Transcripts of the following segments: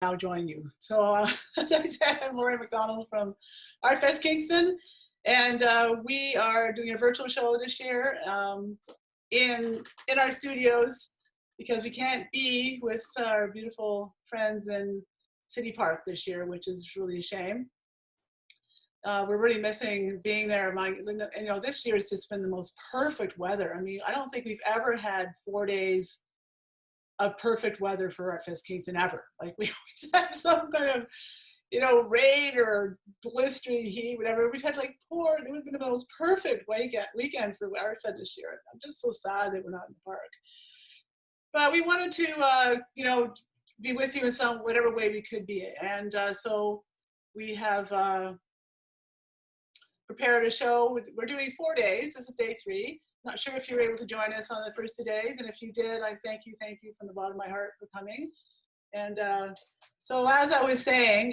now join you. So as I said, I'm Lori McDonald from Artfest Kingston, and we are doing a virtual show this year in our studios because we can't be with our beautiful friends in City Park this year, which is really a shame. We're really missing being there. This year has just been the most perfect weather. I mean, I don't think we've ever had 4 days of perfect weather for Artfest Kingston ever. Like we always have some kind of, rain or blistering heat, whatever. We've had it would have been the most perfect weekend for Artfest this year. I'm just so sad that we're not in the park. But we wanted to, be with you in some whatever way we could be. And so we have prepared a show. We're doing 4 days. This is day 3. Not sure if you were able to join us on the first 2 days, and if you did, I thank you from the bottom of my heart for coming. And so as I was saying,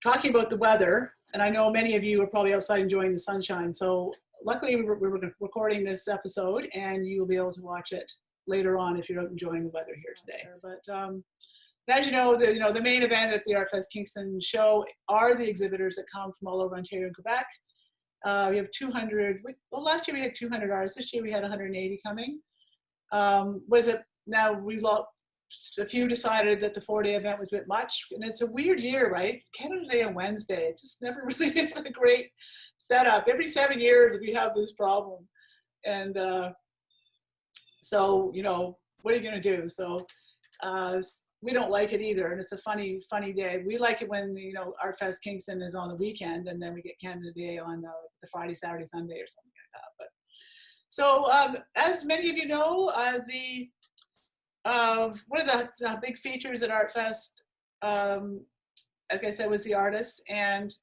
talking about the weather, and I know many of you are probably outside enjoying the sunshine, so luckily we're recording this episode, and you will be able to watch it later on if you're out enjoying the weather here today. But as you know, the main event at the Artfest Kingston show are the exhibitors that come from all over Ontario and Quebec. We have 200, last year we had 200 artists. This year we had 180 coming. Now a few decided that the 4-day event was a bit much, and it's a weird year, right? Canada Day on Wednesday, it just never really is a great setup. Every 7 years we have this problem. And so, what are you gonna do? So we don't like it either, and it's a funny day. We like it when Artfest Kingston is on the weekend, and then we get Canada Day on the Friday, Saturday, Sunday, or something like that. But so, as many of you know, one of the big features at Artfest, like I said, was the artists, and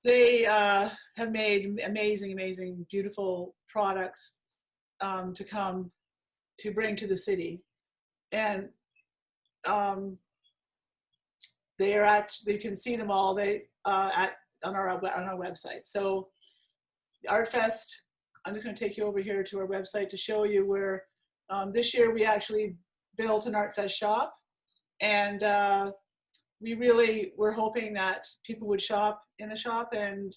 they have made amazing, beautiful products to bring to the city, and you can see them all on our website. So Artfest, I'm just going to take you over here to our website to show you where this year we actually built an Artfest shop, and we're hoping that people would shop in the shop and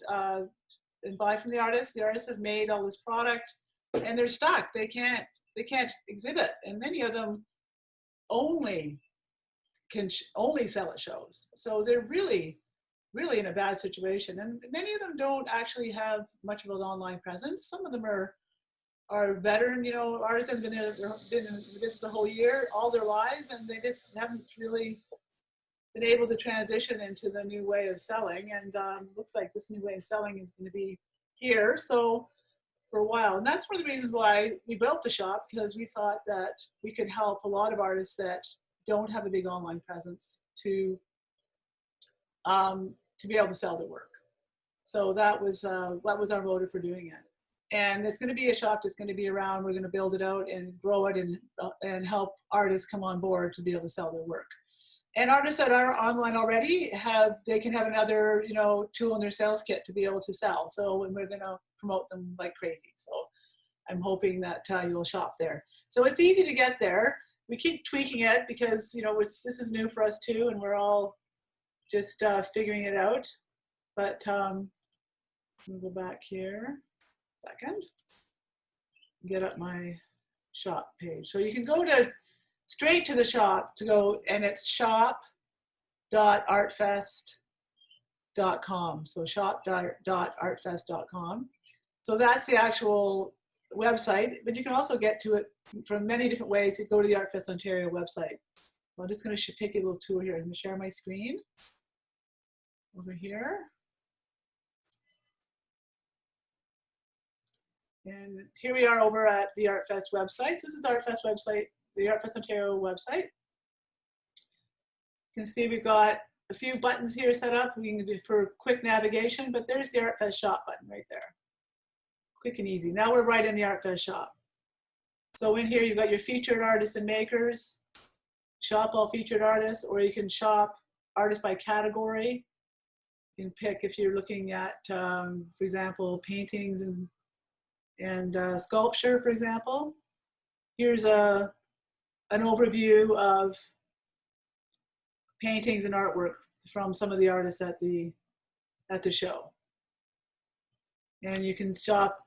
buy from the artists. The artists have made all this product, and they're stuck. They can't exhibit, and many of them can only sell at shows. So they're really in a bad situation. And many of them don't actually have much of an online presence. Some of them are veteran, artists have been in business a whole year, all their lives, and they just haven't really been able to transition into the new way of selling. And looks like this new way of selling is going to be here so for a while. And that's one of the reasons why we built the shop, because we thought that we could help a lot of artists that don't have a big online presence to be able to sell their work. So that was our motive for doing it. And it's going to be a shop that's going to be around. We're going to build it out and grow it and help artists come on board to be able to sell their work. And artists that are online already can have another tool in their sales kit to be able to sell. So we're going to promote them like crazy. So I'm hoping that you'll shop there. So it's easy to get there. We keep tweaking it because this is new for us too, and we're all just figuring it out. But let me go back here a second, get up my shop page. So you can go straight to the shop to go, and it's shop.artfest.com. So shop.artfest.com. So that's the actual website, but you can also get to it from many different ways. You go to the Artfest Ontario website. So I'm just going to take you a little tour here. I'm going to share my screen over here. And here we are over at the Artfest website. This is the Artfest website, the Artfest Ontario website. You can see we've got a few buttons here set up for quick navigation, but there's the Artfest shop button right there. Quick and easy. Now we're right in the Artfest shop. So in here you've got your featured artists and makers, shop all featured artists, or you can shop artists by category. You can pick if you're looking at, for example, paintings and sculpture, for example. Here's an overview of paintings and artwork from some of the artists at the show. And you can shop.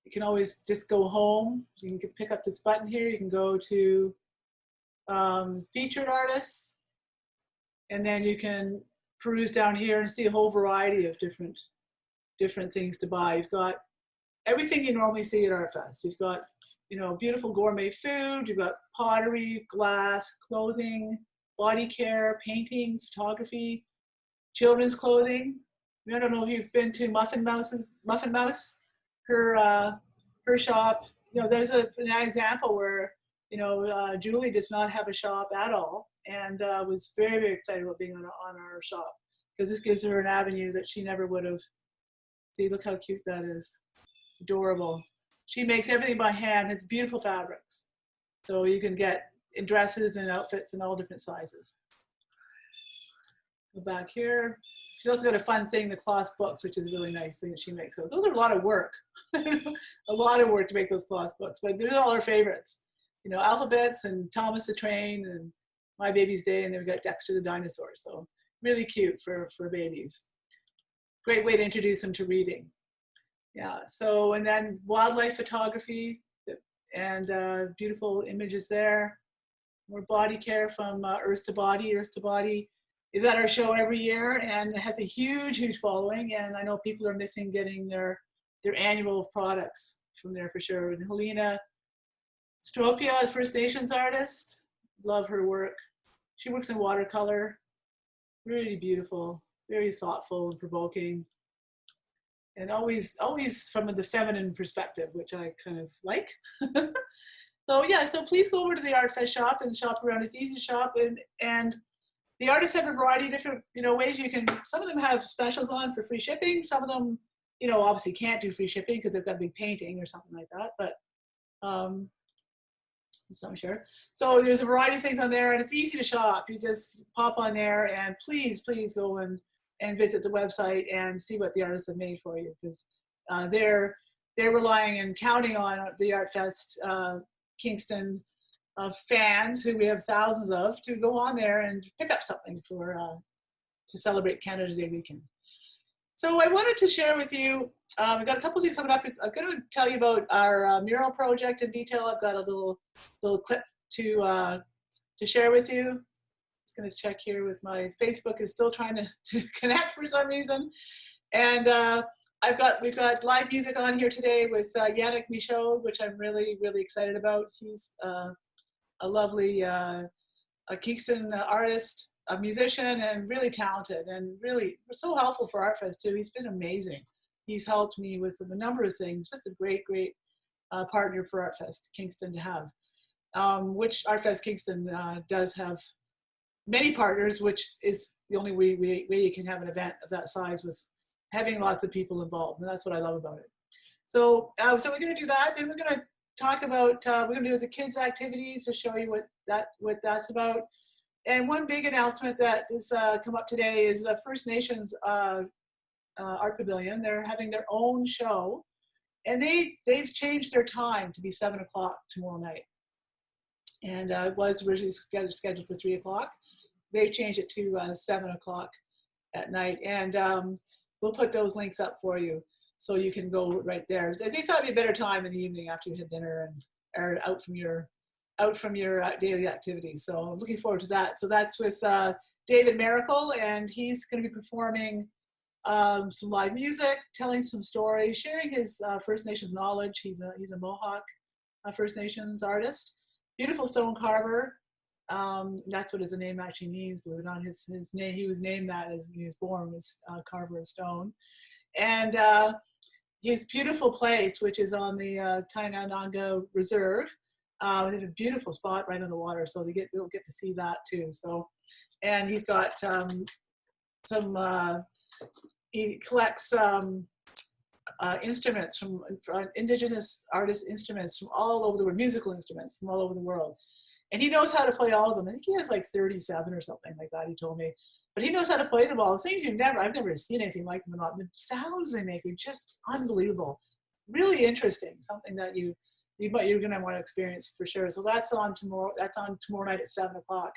You can always just go home. You can pick up this button here. You can go to featured artists, and then you can peruse down here and see a whole variety of different things to buy. You've got everything you normally see at Artfest. You've got, you know, beautiful gourmet food. You've got pottery, glass, clothing, body care, paintings, photography, children's clothing. I don't know if you've been to Muffin Mouse, her shop. You know, there's an example where, you know, Julie does not have a shop at all, and was very, very excited about being on our shop, because this gives her an avenue that she never would have. See, look how cute that is. Adorable. She makes everything by hand. It's beautiful fabrics. So you can get in dresses and outfits in all different sizes. Go back here. She's also got a fun thing, the cloth books, which is a really nice thing that she makes. Those are a lot of work. A lot of work to make those cloth books, but they're all her favorites. You know, Alphabets and Thomas the Train and My Baby's Day, and then we've got Dexter the Dinosaur. So really cute for babies. Great way to introduce them to reading. Yeah, so, and then wildlife photography and beautiful images there. More body care from Earth to Body. Earth to Body is at our show every year and it has a huge, huge following. And I know people are missing getting their annual products from there for sure. And Helena Stropia, First Nations artist, love her work. She works in watercolor, really beautiful, very thoughtful and provoking. And always from the feminine perspective, which I kind of like. So yeah, so please go over to the Artfest shop and shop around. It's easy to shop, and the artists have a variety of different, you know, ways you can. Some of them have specials on for free shipping. Some of them, you know, obviously can't do free shipping because they've got a big painting or something like that. But so I'm sure. So there's a variety of things on there, and it's easy to shop. You just pop on there, and please go and visit the website and see what the artists have made for you, because they're relying and counting on the Artfest Kingston fans, who we have thousands of, to go on there and pick up something for to celebrate Canada Day weekend. So I wanted to share with you, we've got a couple of things coming up. I'm going to tell you about our mural project in detail. I've got a little clip to share with you. Just going to check here with my Facebook is still trying to connect for some reason. And we've got live music on here today with Yannick Michaud, which I'm really, really excited about. He's a lovely Kingston artist, a musician, and really talented, and really so helpful for Artfest too. He's been amazing. He's helped me with a number of things. Just a great partner for Artfest Kingston to have, which Artfest Kingston does have many partners, which is the only way you can have an event of that size, was having lots of people involved, and that's what I love about it. So so we're going to do that. Then we're going to talk about we're going to do the kids activity to show you what that's about. And one big announcement that has come up today is the First Nations Art Pavilion. They're having their own show, and they've changed their time to be 7 o'clock tomorrow night. And it was originally scheduled for 3 o'clock. They've changed it to 7 o'clock at night, and we'll put those links up for you so you can go right there. They thought it'd be a better time in the evening after you had dinner and are out from your daily activities. So I'm looking forward to that. So that's with David Miracle, and he's going to be performing some live music, telling some stories, sharing his First Nations knowledge. He's a Mohawk First Nations artist, beautiful stone carver. That's what his name actually means, believe it or not. His name, he was named that as he was born, was carver of stone. And his beautiful place, which is on the Tainananga Reserve. It's a beautiful spot right on the water, so we'll get to see that too. So, and he's got he collects instruments from Indigenous artist instruments from all over the world, musical instruments from all over the world. And he knows how to play all of them. I think he has like 37 or something like that, he told me. But he knows how to play them all. The things I've never seen anything like them. The sounds they make are just unbelievable. Really interesting, something that you're going to want to experience for sure. So that's on tomorrow night at 7 o'clock.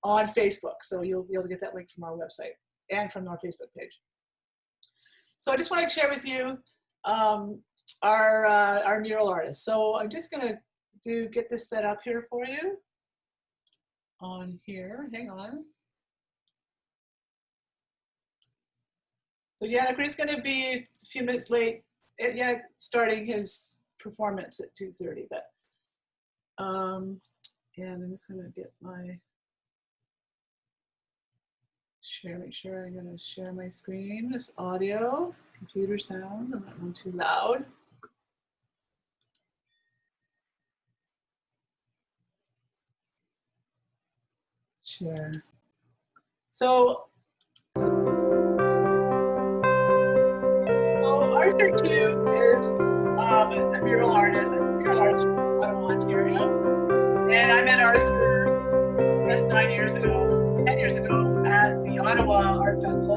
on Facebook. So you'll be able to get that link from our website and from our Facebook page. So I just want to share with you our mural artist. So I'm just going to get this set up here for you on here. Hang on. So yeah, Chris is going to be a few minutes late. Yeah, starting his performance at 2:30. But and I'm just going to get my share. Make sure I'm going to share my screen. This audio, computer sound. I'm not going too loud. Share. So Arthur too is a mural artist from Ottawa, Ontario. And I met Arthur just 10 years ago at the Ottawa Art Festival.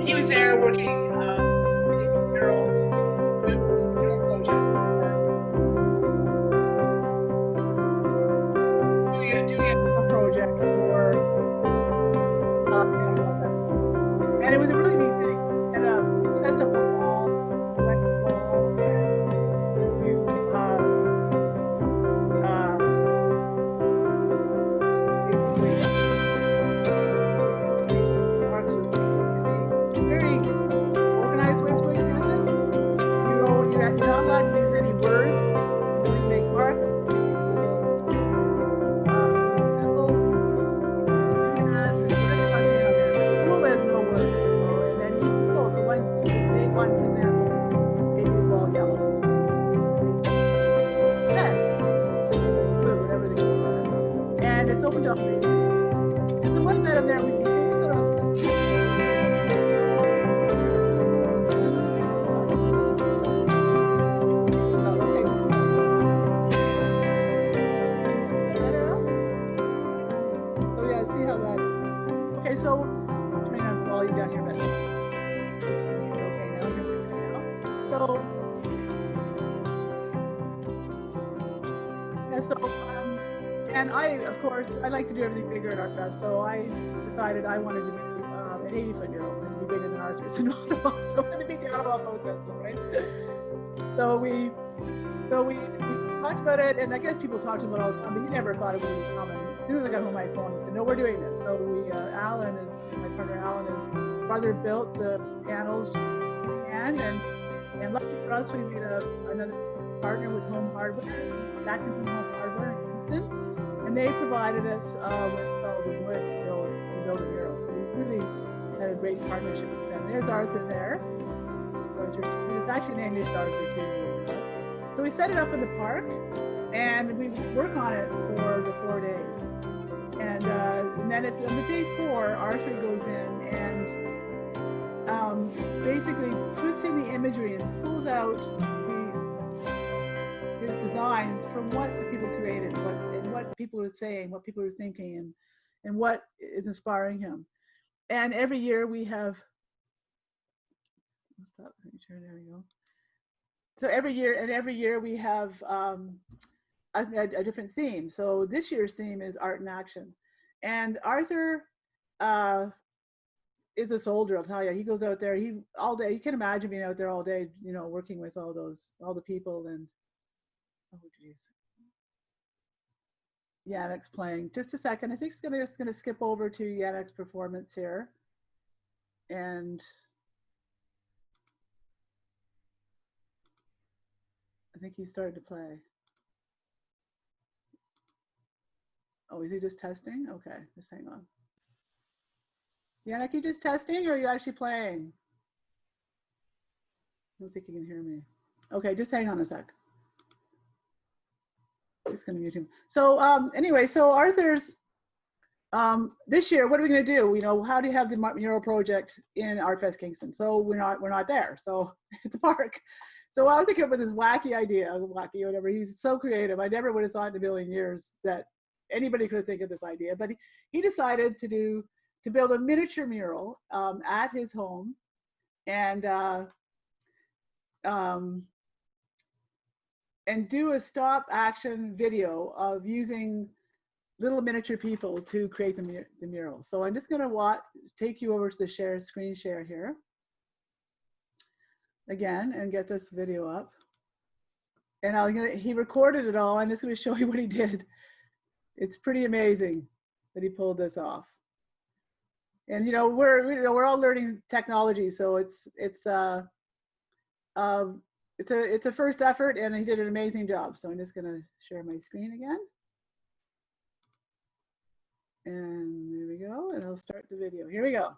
He was there working making murals, doing a project for and it was a really neat thing. And sets up a wall, Marks was very organized with what you're doing. You're not allowed to use any words. You only make marks, symbols, and the rule is no words. And then so when day one, for example, they do all yellow. Blue, whatever they do. And it's open to all. And so one night up there, we see how that is. Okay, so let's turn on the volume down here. Okay, now. So, yeah, and I, of course, I like to do everything bigger at Artfest. So I decided I wanted to do an 80-foot mural and be bigger than Arthur's in Ottawa. So I'm going to be the Ottawa Folk Festival, right? So we talked about it, and I guess people talked about it all the time, but you never thought it would be common. As soon as I got home, my phone said, "No, we're doing this." So my partner Alan, his brother built the panels and lucky for us, we made another partner with Home Hardware, Home Hardware in Kingston, and they provided us with all the wood to build a mural. So we really had a great partnership with them. There's Arthur there. It's actually named Arthur too. So we set it up in the park, and we work on it for the 4 days. And then on the day 4, Arthur goes in and basically puts in the imagery and pulls out his designs from what the people created, what people are saying, what people are thinking, and what is inspiring him. And every year we have. Stop. There we go. So every year we have a different theme. So this year's theme is art in action, and Arthur is a soldier. I'll tell you, he goes out there. All day. You can imagine being out there all day, working with all the people. And oh geez, Yannick's playing. Just a second. I think it's just gonna skip over to Yannick's performance here, and. I think he started to play. Oh, is he just testing? Okay, just hang on. Yannick, you just testing or are you actually playing? I don't think you can hear me. Okay, just hang on a sec. Just gonna mute him. So anyway, so Arthur's, this year, what are we gonna do? How do you have the mural project in Artfest Kingston? So we're not there, so it's a park. So I was thinking up with this wacky idea, whatever. He's so creative. I never would have thought in a million years that anybody could think of this idea. But he decided to build a miniature mural at his home, and do a stop action video of using little miniature people to create the mural. So I'm just going to take you over to the screen share here again and get this video up. And he recorded it all. I'm just going to show you what he did. It's pretty amazing that he pulled this off. And we're all learning technology, so it's a first effort, and he did an amazing job. So I'm just going to share my screen again. And there we go, and I'll start the video. Here we go.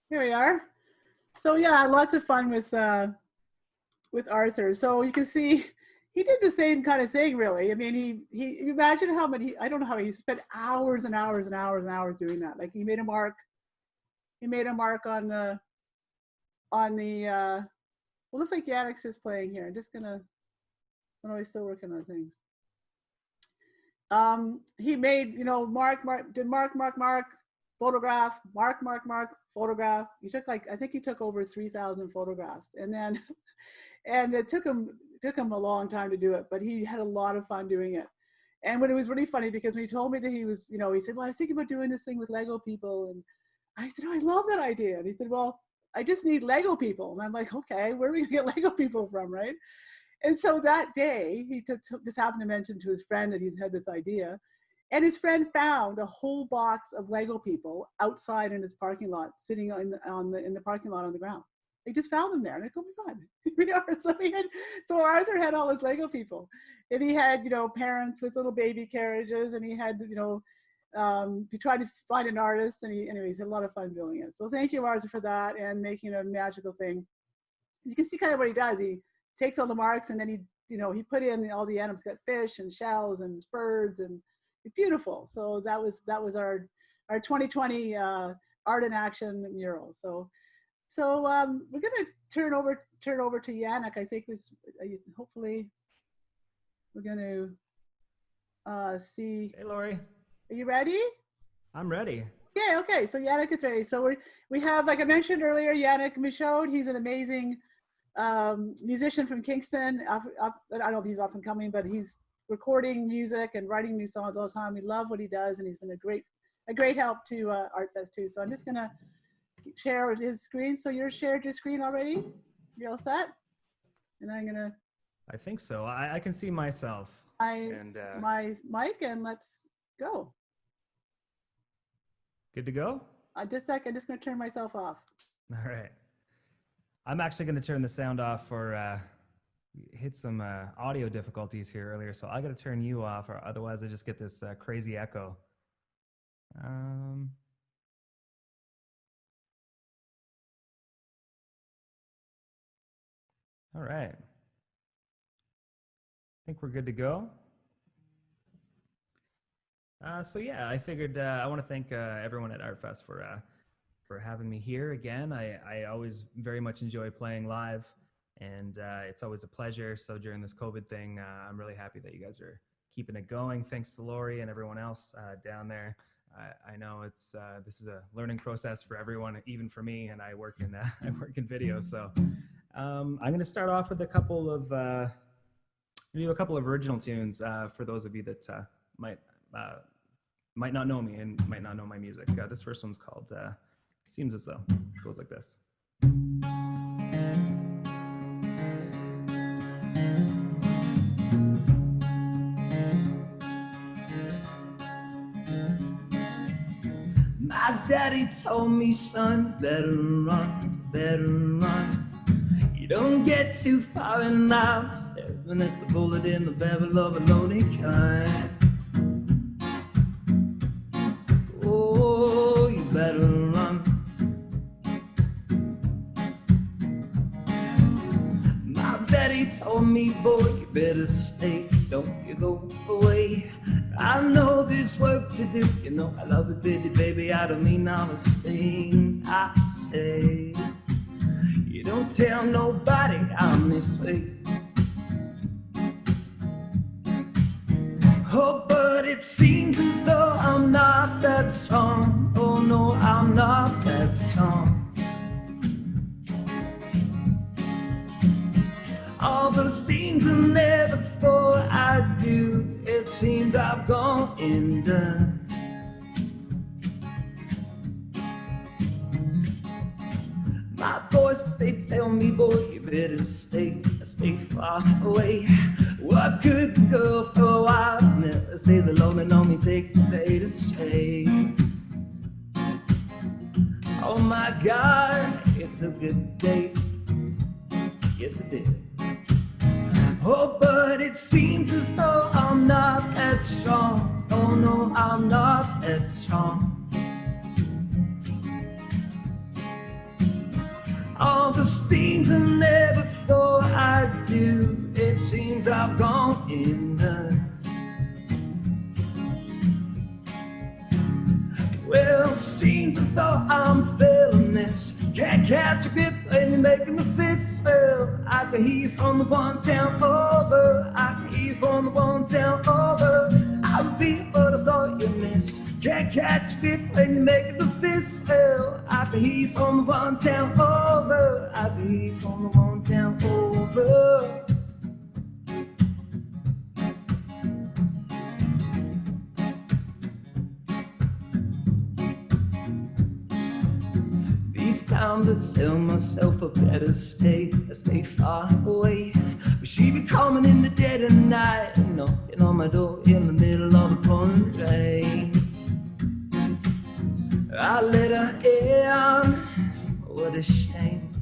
Here we are. So yeah, lots of fun with Arthur. So you can see he did the same kind of thing, really. I mean, he imagine how many, I don't know how he spent hours and hours and hours and hours doing that. Like he made a mark on the well, looks like Janice is playing here. I'm just gonna, oh, he's still working on things. He made, mark, photograph, mark, photograph. He took like, I think he took over 3,000 photographs, and then, and it took him a long time to do it, but he had a lot of fun doing it. And when it was really funny, because when he told me that he was, he said, well, I was thinking about doing this thing with Lego people. And I said, oh, I love that idea. And he said, well, I just need Lego people. And I'm like, okay, where are we gonna get Lego people from, right? And so that day, he just happened to mention to his friend that he's had this idea. And his friend found a whole box of Lego people outside in his parking lot, sitting in the parking lot on the ground. They just found them there. And I go, oh my God, here we are. So Arthur had all his Lego people. And he had, parents with little baby carriages, and he had, to try to find an artist, and he's had a lot of fun doing it. So thank you, Marza, for that and making a magical thing. You can see kind of what he does. He takes all the marks, and then he put in all the animals, got fish and shells and birds, and it's beautiful. So that was our 2020 art in action mural. So we're gonna turn over to Yannick. I think hopefully we're gonna see. Hey, Lori. Are you ready? I'm ready. Yeah, okay. So Yannick is ready. So we have, like I mentioned earlier, Yannick Michaud. He's an amazing musician from Kingston. I don't know if he's up and coming, but he's recording music and writing new songs all the time. We love what he does, and he's been a great help to Artfest too. So I'm just gonna share his screen. So you're shared your screen already? You're all set? And I'm gonna. I think so. I can see myself. My mic, and let's go. Good to go? I'm just gonna turn myself off. All right. I'm actually gonna turn the sound off for hit some audio difficulties here earlier, so I gotta turn you off, or otherwise I just get this crazy echo. All right. I think we're good to go. So yeah, I figured I want to thank everyone at Artfest for having me here again. I always very much enjoy playing live, and it's always a pleasure. So during this COVID thing, I'm really happy that you guys are keeping it going. Thanks to Lori and everyone else down there. I know this is a learning process for everyone, even for me, and I work in video. So I'm going to start off with a couple of original tunes for those of you that might not know me and might not know my music. This first one's called Seems As Though. It goes like this. My daddy told me, son, better run. You don't get too far in now, staring at the bullet in the barrel of a loaded gun. Oh, you better run. My daddy told me, boy, you better stay, don't you go away. I know there's work to do, you know I love it, baby, I don't mean all the things I say. You don't tell nobody I'm this way. Oh, but it seems as though I'm not that strong. Oh no, I'm not that strong. All those things are there before I do. It seems I've gone and done. My boys, they tell me, boy, you better stay far away. What good's a girl for a while? Never stays alone and only takes a day to stray. Oh my God, it's a good day. Yes, it did. Oh, but it seems as though I'm not that strong. Oh no, I'm not that strong. All those things I never thought I'd do, it seems I've gone in the. Well, seems as though I'm failing this. Can't catch a grip when you're making the fist fail. I can hear you from the one town over. I can hear you from the one town over. I repeat what I thought you missed. Can't catch a grip when you're making the fist fail. I can hear you from the one town over. I can hear you from the one town over. Time to tell myself I better stay far away. But she be coming in the dead of night, knocking on my door in the middle of the pouring rain. I let her in, what a shame.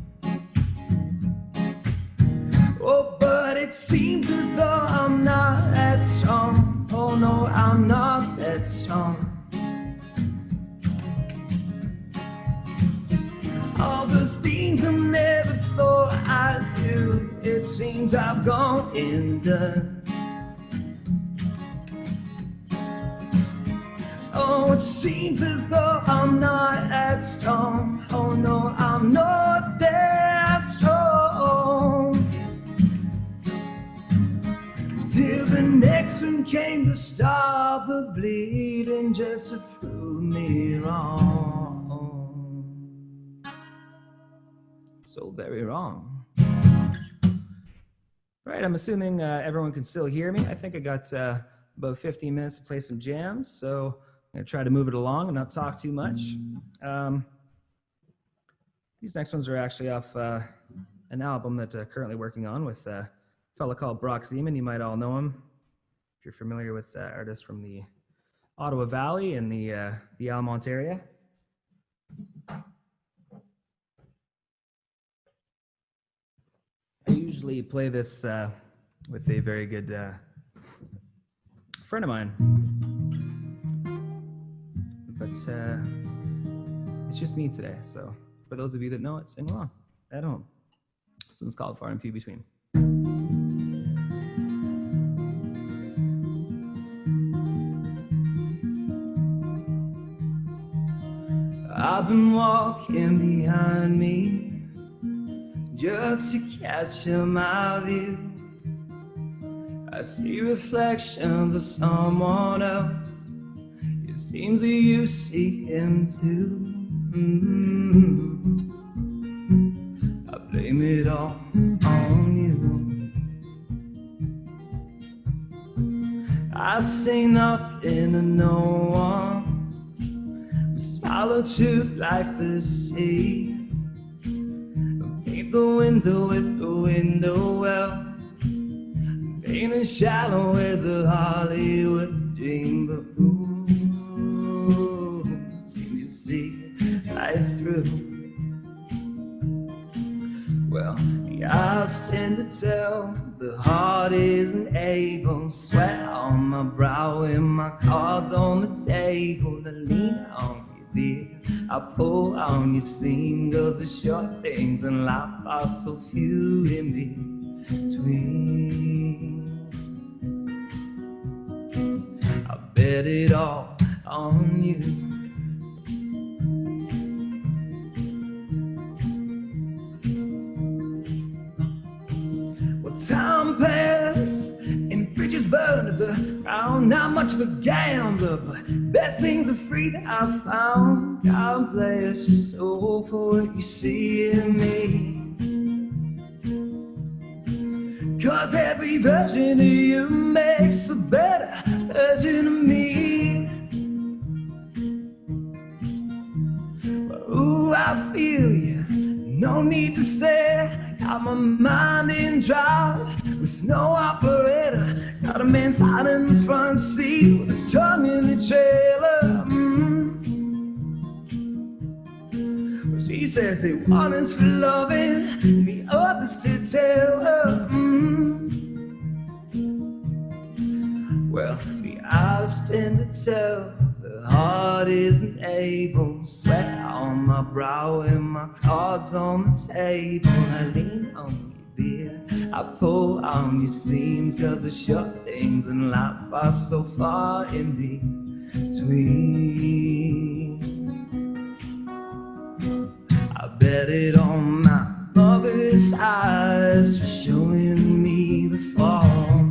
Oh, but it seems as though I'm not that strong. Oh no, I'm not that strong. it seems I've gone and done. Oh, it seems as though I'm not that strong. Oh no, I'm not that strong. Till the next one came to stop the bleeding, just to prove me wrong. So very wrong. Right, I'm assuming everyone can still hear me. I think I got about 15 minutes to play some jams, so I'm gonna try to move it along and not talk too much. These next ones are actually off an album that I'm currently working on with a fellow called Seaman. You might all know him if you're familiar with artists from the Ottawa Valley and the Almonte area. I usually play this with a very good friend of mine, but it's just me today, so for those of you that know it, sing along at home. This one's called Far and Few Between. I've been walking behind me just to catch my view. I see reflections of someone else. It seems that you see him too. I blame it all on you. I say nothing to no one. We swallow truth like the sea. Paint the window with the window well. Paint as shallow as a Hollywood dream, but ooh, seem you see right through. Well, the eyes tend to tell, the heart isn't able. Sweat on my brow and my cards on the table. I lean on you, dear, I pull on your seam. 'Cause the short things in life are so few in between. I bet it all on you. Well, time passed and bridges burned to the ground. Not much of a gambler, but best things are free that I found. God bless your soul for what you see in me. 'Cause every version of you makes a better version of me. Ooh, I feel you, no need to say. Got my mind in drive with no operator. Got a man sat in the front seat with his tongue in the trailer. She says the one is for loving, the other's to tell her. Well, the eyes tend to tell, the heart isn't able. Sweat on my brow and my cards on the table. I lean on you, dear, I pull on your seams. 'Cause the short things in life are so far in between. I bet it on my mother's eyes for showing me the fall.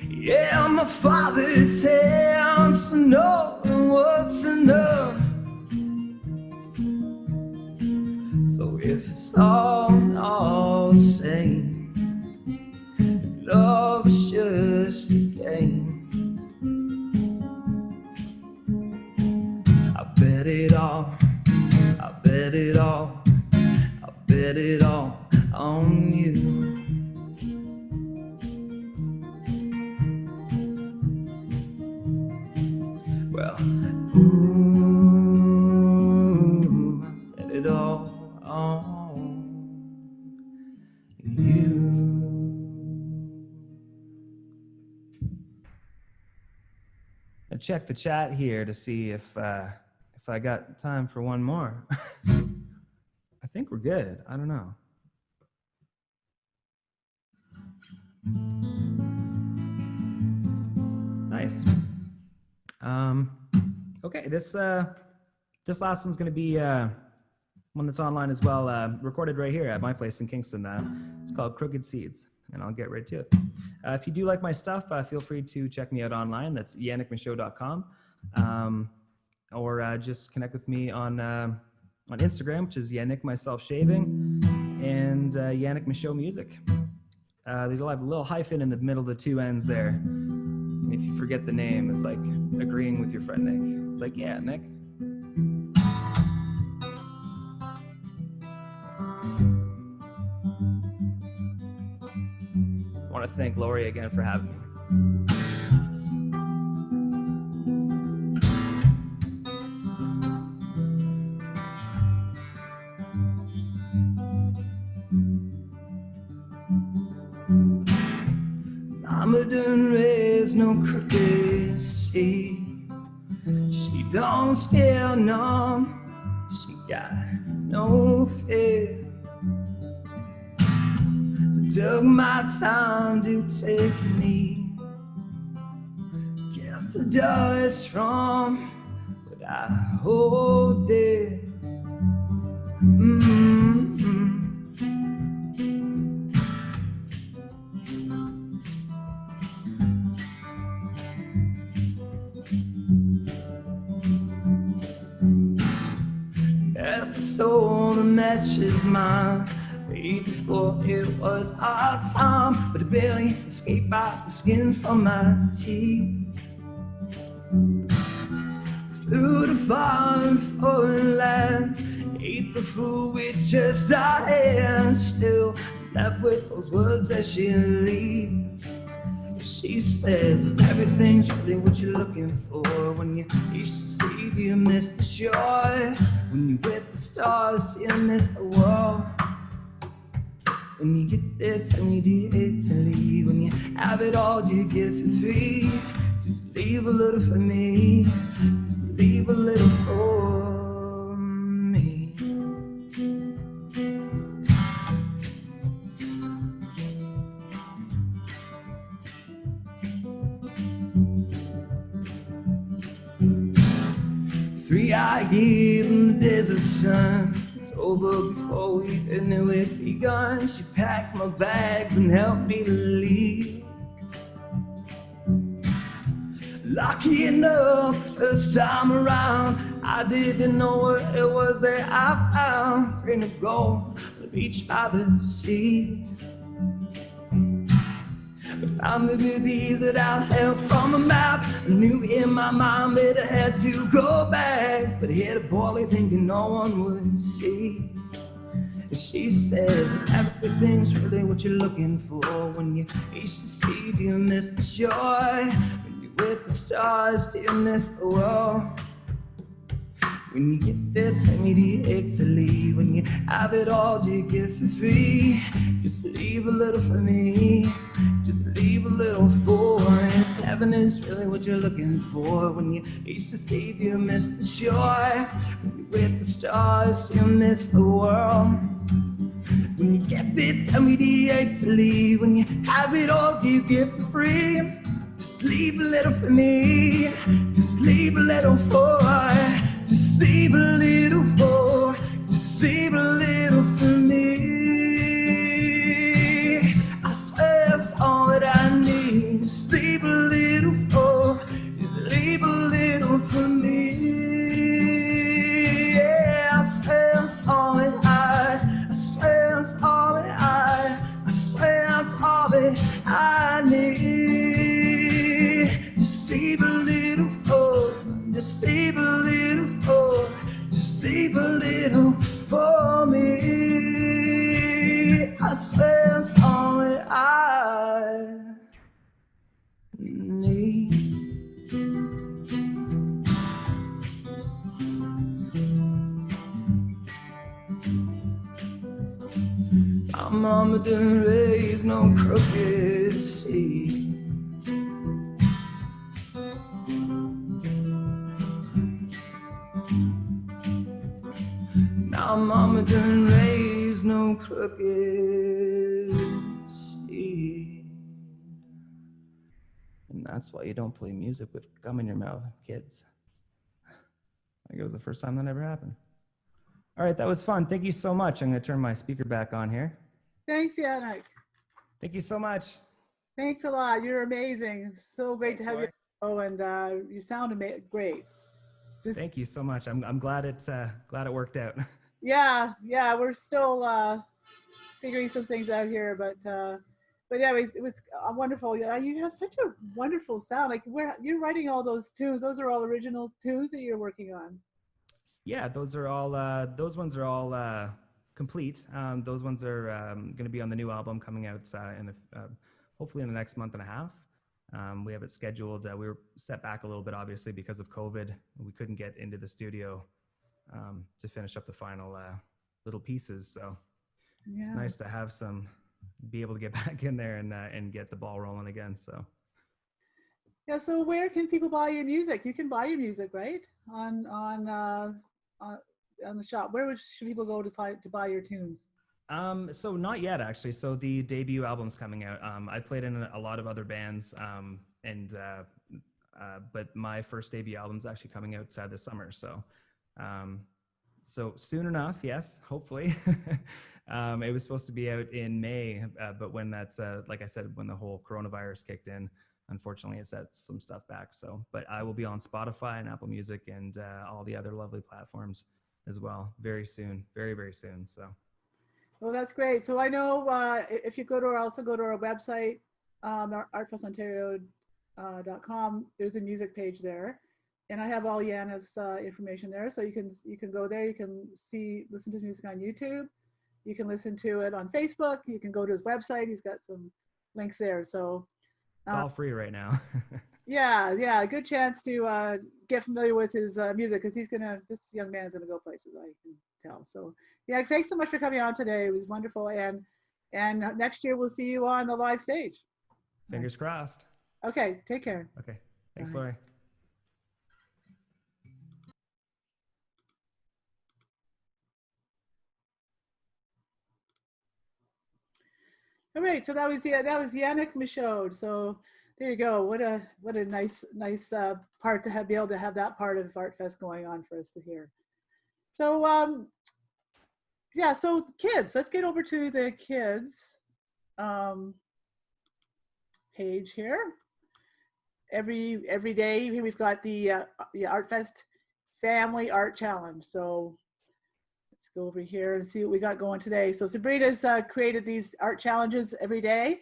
Yeah, my father's hands for knowing what's enough. So if it's all the same, love is just a game. I bet it all, I bet it all, I bet it all on you. Well, ooh, I bet it all on you. Now check the chat here to see if I got time for one more. I think we're good. I don't know. Nice. Okay, this last one's going to be one that's online as well, recorded right here at my place in Kingston. It's called Crooked Seeds, and I'll get right to it. If you do like my stuff, feel free to check me out online. That's yannickmichaud.com, or just connect with me on Instagram, which is Yannick Myself Shaving, and Yannick Michaud Music. They'll have a little hyphen in the middle of the two ends there. And if you forget the name, it's like agreeing with your friend Nick. It's like, yeah, Nick. I want to thank Lori again for having me. Mama done raised no crooked seed. She don't scare none. She got no fear. So took my time to take me. Kept the dust from what I hold dear. Soul that matches mine. Way before it was our time, but it barely escaped out the skin from my teeth. Flew to foreign, foreign lands, ate the food with just our hands. Still left with those words that she leaves. She says everything's really what you're looking for. When you used to see, you miss the joy. When you're with the stars, you miss the world. When you get there, tell me, do you hate to leave? When you have it all, do you give for free? Just leave a little for me. Just leave a little for me. 3 years in the desert sun. It's over before we knew it begun. She packed my bags and helped me to leave. Lucky enough, first time around, I didn't know what it was that I found. Green and gold on the beach by the sea. Found the beauties that I held from a map. I knew in my mind that I had to go back, but I hit a boilie thinking no one would see. And she says everything's really what you're looking for. When you used to see, do you miss the joy? When you're with the stars, do you miss the world? When you get there, tell me, do you hate to leave? When you have it all, do you give for free? Just leave a little for me. Just leave a little for if heaven is really what you're looking for. When you used to see, do you miss the joy? When you're with the stars, do you miss the world? When you get there, tell me, do you hate to leave? When you have it all, do you give for free? Just leave a little for me. Just leave a little for. Just leave a little for. Just leave a little for me. I swear that's all that I need. Just leave a little for. Just leave a little for me. Yeah, I swear that's all that I swear that's all that I swear that's all that I need. Just leave a little for. Just leave a little for. Just leave a little for me. I swear that's all that I need. My mama didn't raise no crooked seed. My mama didn't raise no crooked seed. That's why you don't play music with gum in your mouth, kids. I think it was the first time that ever happened. All right, that was fun. Thank you so much. I'm going to turn my speaker back on here. Thanks, Yannick. Thank you so much. Thanks a lot. You're amazing. So great Thanks, to have Lori. you. Oh, and you sound great. Just, Thank you so much. I'm glad it worked out. yeah, we're still figuring some things out here, but yeah, it was wonderful. Yeah, you have such a wonderful sound. Like, where you're writing all those tunes? Those are all original tunes that you're working on. Yeah, those ones are all complete. Those ones are going to be on the new album coming out hopefully in the next month and a half. We have it scheduled. We were set back a little bit, obviously, because of COVID. We couldn't get into the studio to finish up the final little pieces. So it's nice to be able to get back in there and get the ball rolling again. So. Yeah. So where can people buy your music? You can buy your music, right? On the shop. Should people go to buy your tunes? So not yet, actually. So the debut album's coming out. I've played in a lot of other bands, but my first debut album's actually coming out this summer. So, so soon enough, yes, hopefully. It was supposed to be out in May, but when like I said, when the whole coronavirus kicked in, unfortunately, it set some stuff back. So, but I will be on Spotify and Apple Music and all the other lovely platforms as well very soon, very, very soon. So. Well, that's great. So I know if you go to our website, artfestontario.com, there's a music page there, and I have all Janice's information there. So you can go there. You can listen to his music on YouTube. You can listen to it on Facebook. You can go to his website. He's got some links there. So it's all free right now. yeah, good chance to get familiar with his music, because this young man's gonna go places, I can tell. So yeah, thanks so much for coming on today. It was wonderful, and next year we'll see you on the live stage. Fingers crossed. Okay, take care. Okay, thanks, Bye. Lori. All right, so that was Yannick Michaud. So there you go. What a nice part to be able to have that part of Artfest going on for us to hear. So yeah, so kids, let's get over to the kids page here. Every day we've got the Artfest Family Art Challenge. So let's go over here and see what we got going today. So Sabrina's created these art challenges every day,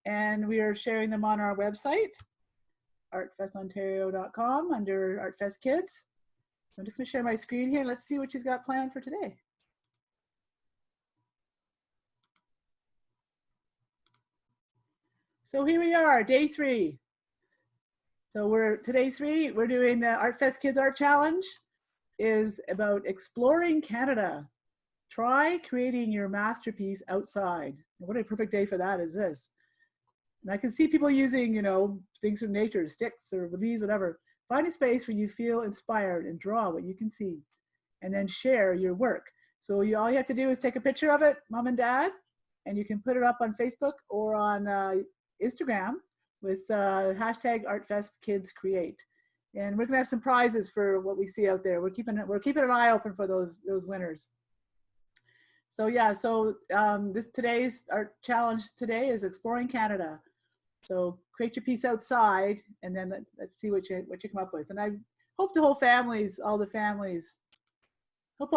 and we are sharing them on our website, artfestontario.com, under Artfest Kids. So I'm just gonna share my screen here. Let's see what she's got planned for today. So here we are, day 3. So we're doing the Artfest Kids Art Challenge. Is about exploring Canada. Try creating your masterpiece outside. What a perfect day for that is this. And I can see people using, things from nature, sticks or leaves, whatever. Find a space where you feel inspired and draw what you can see, and then share your work. So all you have to do is take a picture of it, mom and dad, and you can put it up on Facebook or on Instagram with hashtag ArtfestKidsCreate. And we're gonna have some prizes for what we see out there. We're keeping an eye open for those winners. So yeah, today's art challenge today is exploring Canada. So create your piece outside, and then let's see what you come up with. And I hope all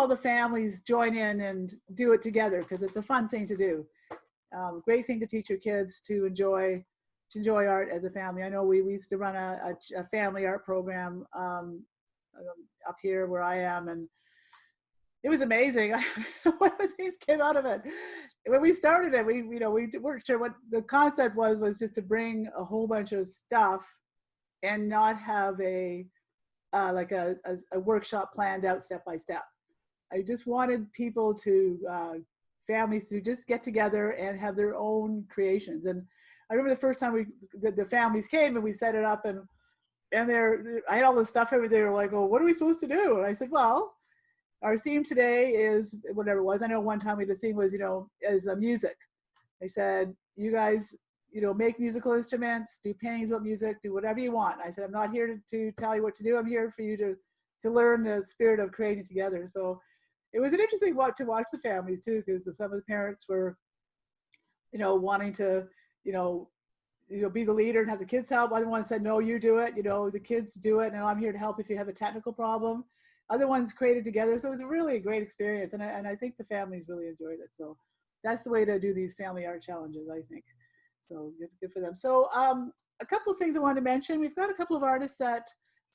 the families join in and do it together, because it's a fun thing to do. Great thing to teach your kids to enjoy art as a family. I know we used to run a family art program up here where I am, and it was amazing. What things came out of it. When we started it, we weren't sure what the concept was just to bring a whole bunch of stuff and not have a workshop planned out step by step. I just wanted people families to just get together and have their own creations. And I remember the first time the families came and we set it up, and I had all this stuff over there, like, oh, what are we supposed to do? And I said, well, our theme today is whatever it was. I know one time the theme was, is music. I said, you guys, make musical instruments, do paintings about music, do whatever you want. I said, I'm not here to tell you what to do. I'm here for you to learn the spirit of creating together. So it was an interesting to watch the families too, because some of the parents were, wanting to, be the leader and have the kids help. Other ones said, no, you do it, the kids do it, and I'm here to help if you have a technical problem. Other ones created together. So it was a really great experience. And I think the families really enjoyed it. So that's the way to do these family art challenges, I think. So good for them. So a couple of things I wanted to mention. We've got a couple of artists that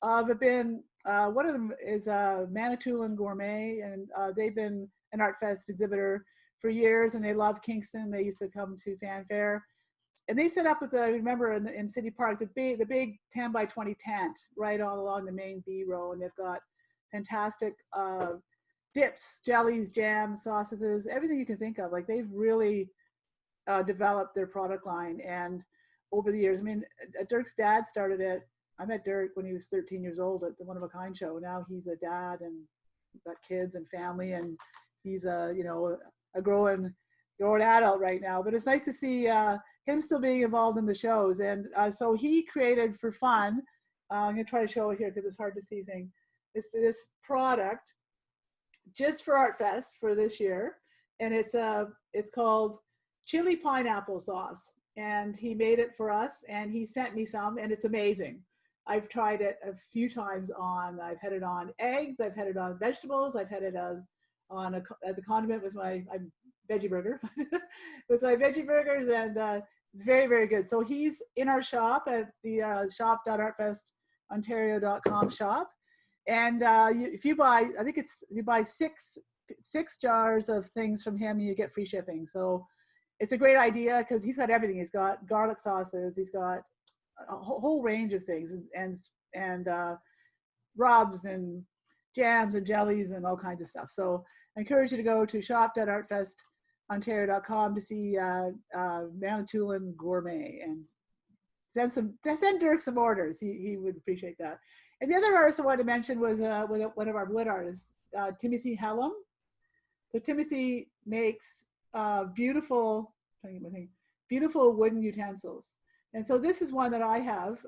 have been, one of them is Manitoulin Gourmet, and they've been an Artfest exhibitor for years, and they love Kingston. They used to come to Fanfare. And they set up with, I remember in City Park, the big 10 by 20 tent right all along the main B row, and they've got fantastic dips, jellies, jams, sauces, everything you can think of. Like, they've really developed their product line. And over the years, I mean, Dirk's dad started it. I met Dirk when he was 13 years old at the One of a Kind show. Now he's a dad and got kids and family, and he's a growing adult right now. But it's nice to see him still being involved in the shows. And so he created, for fun, I'm gonna try to show it here because it's hard to see things. This product just for Artfest for this year, and it's called chili pineapple sauce, and he made it for us, and he sent me some, and it's amazing. I've tried it a few times I've had it on eggs, I've had it on vegetables, I've had it as a condiment with I'm veggie burger, with my veggie burgers, and it's very, very good. So he's in our shop at the shop.artfestontario.com shop. And if you buy, you buy six jars of things from him, you get free shipping. So it's a great idea because he's got everything. He's got garlic sauces, he's got a whole range of things, and rubs and jams and jellies and all kinds of stuff. So I encourage you to go to shop.artfestontario.com to see Manitoulin Gourmet and send Dirk some orders. He would appreciate that. And the other artist I wanted to mention was one of our wood artists, Timothy Hellum. So Timothy makes beautiful wooden utensils. And so this is one that I have.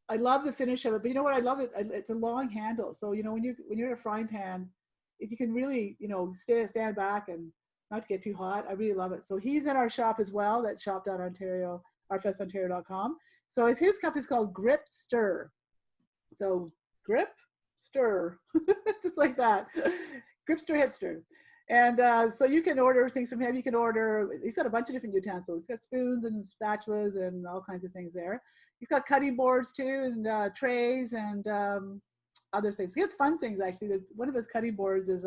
I love the finish of it, but you know what? I love it. It's a long handle. So, when you're in a frying pan, if you can really, stand back and not to get too hot, I really love it. So he's in our shop as well. That's shop.artfestontario.com. So his company's called Grip Stir. So grip, stir, just like that. Grip, stir, hipster. And so you can order things from him. You can order, he's got a bunch of different utensils. He's got spoons and spatulas and all kinds of things there. He's got cutting boards too, and trays and other things. He has fun things actually. One of his cutting boards is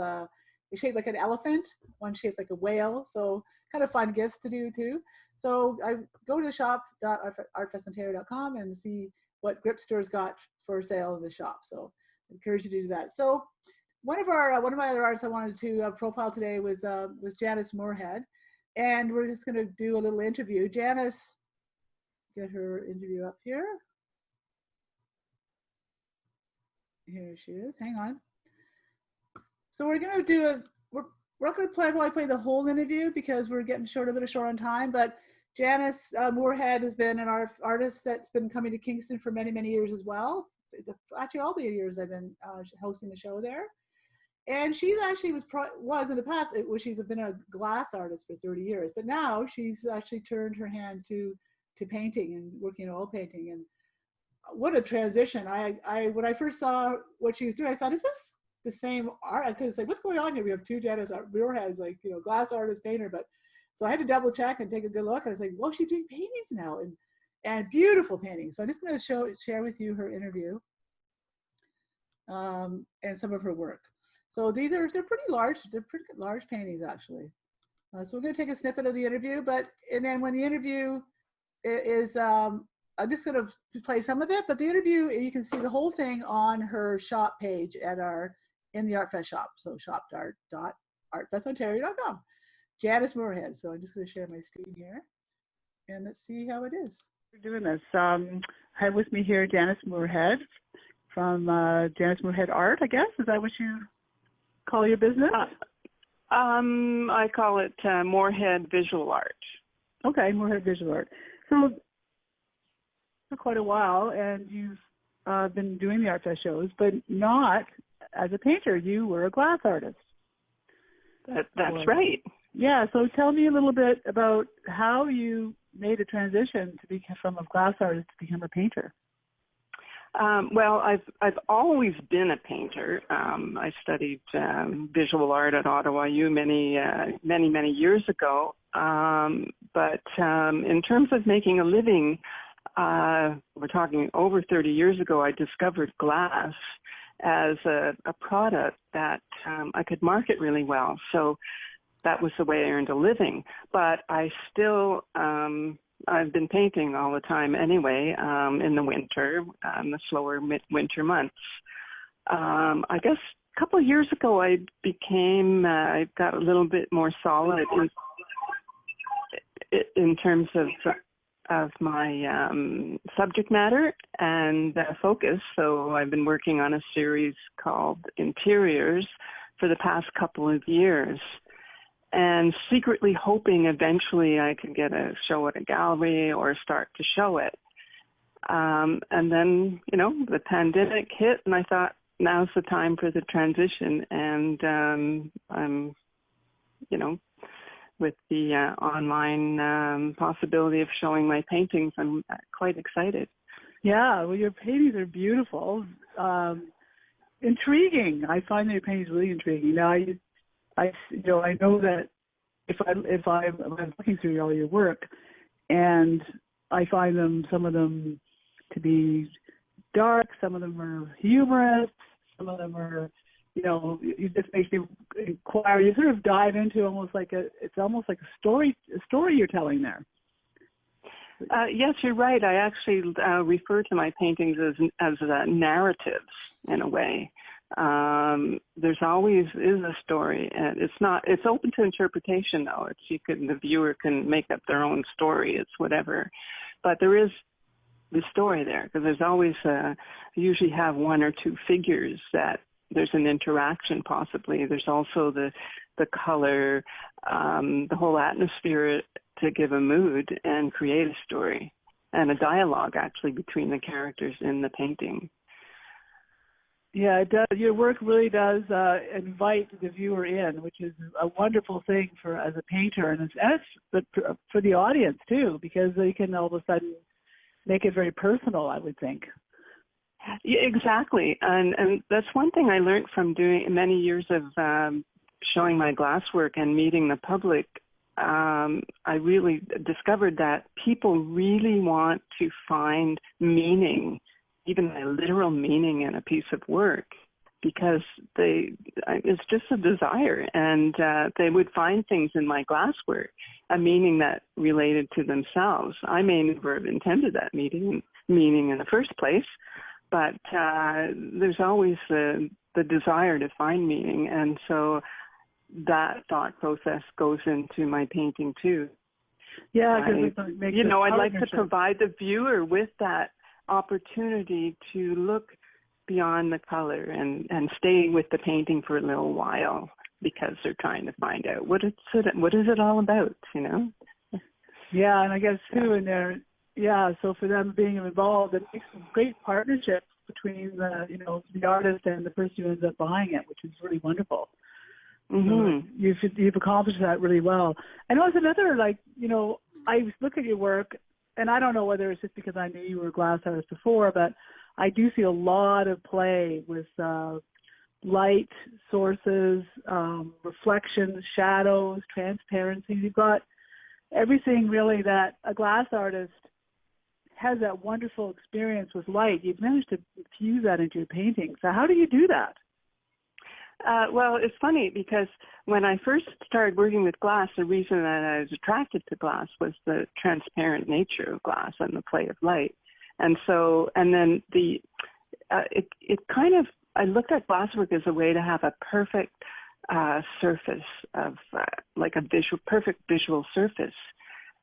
shaped like an elephant, one shaped like a whale. So kind of fun gifts to do too. So I go to shop.artfestontario.com and see what Gripster's got for sale in the shop. So I encourage you to do that. So one of my other artists I wanted to profile today was Janice Morehead, and we're just going to do a little interview. Janice, get her interview up here. Here she is. Hang on. So we're going to do we're not going to probably play the whole interview because we're getting a bit short on time. But Janice Morehead has been an artist that's been coming to Kingston for many, many years as well. Actually, all the years I've been hosting the show there. And she actually was in the past, she's been a glass artist for 30 years, but now she's actually turned her hand to painting and working in oil painting. And what a transition. When I first saw what she was doing, I thought, is this the same art? I could say, what's going on here? We have two Janice Moreheads, like, glass artist, painter, but so I had to double check and take a good look. And I was like, well, she's doing paintings now, and beautiful paintings. So I'm just going to share with you her interview and some of her work. So they're pretty large paintings actually. So we're going to take a snippet of the interview, and then when the interview is, I'm just going to play some of it, but the interview, you can see the whole thing on her shop page in the Artfest shop. So shop.artfestontario.com. Janice Morehead. So I'm just going to share my screen here, and let's see how it is. We're doing this. I have with me here Janice Morehead from Janice Morehead Art, I guess. Is that what you call your business? I call it Morehead Visual Art. Okay, Morehead Visual Art. So for quite a while, and you've been doing the Artfest shows, but not as a painter. You were a glass artist. That's right. Yeah, so tell me a little bit about how you made a transition to become from a glass artist to become a painter. Well, I've always been a painter. I studied visual art at Ottawa U many years ago. But in terms of making a living, we're talking over 30 years ago, I discovered glass as a product that I could market really well. So that was the way I earned a living. But I still, I've been painting all the time anyway, in the winter, the slower winter months. I guess a couple of years ago I got a little bit more solid in terms of my subject matter and focus. So I've been working on a series called Interiors for the past couple of years, and secretly hoping eventually I could get a show at a gallery or start to show it. And then, the pandemic hit, and I thought, now's the time for the transition. And I'm, with the online possibility of showing my paintings, I'm quite excited. Yeah, well, your paintings are beautiful, intriguing. I find that your paintings really intriguing. Now, I know that if I'm looking through all your work, and I find some of them to be dark, some of them are humorous, some of them are, it just makes you inquire. You sort of dive into almost like a story you're telling there. Yes, you're right. I actually refer to my paintings as narratives in a way. There's always is a story, and it's open to interpretation though. The viewer can make up their own story. It's whatever, but there is the story there, because there's always I usually have one or two figures that there's an interaction possibly. There's also the color, the whole atmosphere to give a mood and create a story, and a dialogue actually between the characters in the painting. Yeah, it does. Your work really does invite the viewer in, which is a wonderful thing as a painter, and it's for the audience too, because they can all of a sudden make it very personal, I would think. Yeah, exactly, and that's one thing I learned from doing many years of showing my glasswork and meeting the public. I really discovered that people really want to find meaning, even a literal meaning in a piece of work, because it's just a desire, and they would find things in my glasswork, a meaning that related to themselves. I may never have intended that meaning in the first place, but there's always the desire to find meaning, and so that thought process goes into my painting too. Yeah, because I'd like to provide the viewer with that opportunity to look beyond the color and stay with the painting for a little while, because they're trying to find out what is it all about, Yeah, and I guess too in there, so for them being involved, it makes a great partnership between the artist and the person who ends up buying it, which is really wonderful. Mm-hmm. So you've accomplished that really well. I know it's another, I look at your work, and I don't know whether it's just because I knew you were a glass artist before, but I do see a lot of play with light sources, reflections, shadows, transparency. You've got everything really that a glass artist has, that wonderful experience with light. You've managed to fuse that into your painting. So how do you do that? Well, it's funny, because when I first started working with glass, the reason that I was attracted to glass was the transparent nature of glass and the play of light. And then I looked at glasswork as a way to have a perfect surface of perfect visual surface.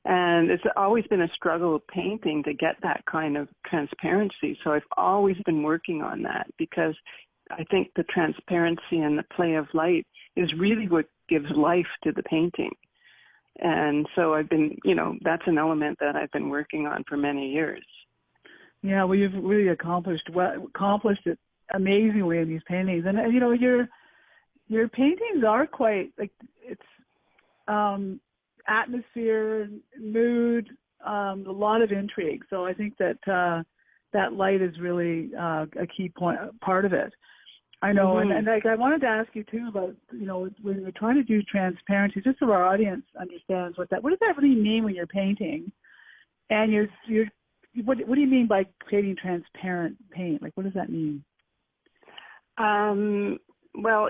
And it's always been a struggle of painting to get that kind of transparency. So I've always been working on that, because I think the transparency and the play of light is really what gives life to the painting. And so I've been, that's an element that I've been working on for many years. Yeah, well, you've really accomplished it amazingly in these paintings, and your paintings are quite like it's atmosphere, mood, a lot of intrigue. So I think that that light is really a key part of it. I know, Mm-hmm. and like I wanted to ask you too about when we're trying to do transparency, just so our audience understands what does that really mean when you're painting, and what do you mean by creating transparent paint? Like, what does that mean? Well,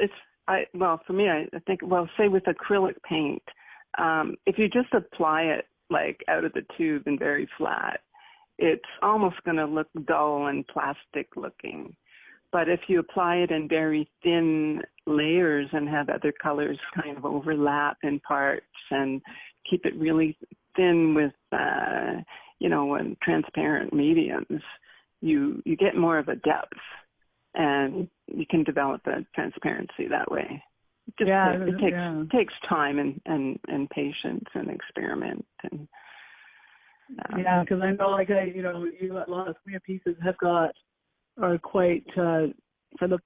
for me, I think, say with acrylic paint, if you just apply it like out of the tube and very flat, it's almost going to look dull and plastic looking. But if you apply it in very thin layers and have other colors kind of overlap in parts and keep it really thin with, and transparent mediums, you get more of a depth, and you can develop the transparency that way. It takes time and patience and experiment. And yeah, because I know, like a lot of your pieces are quite for the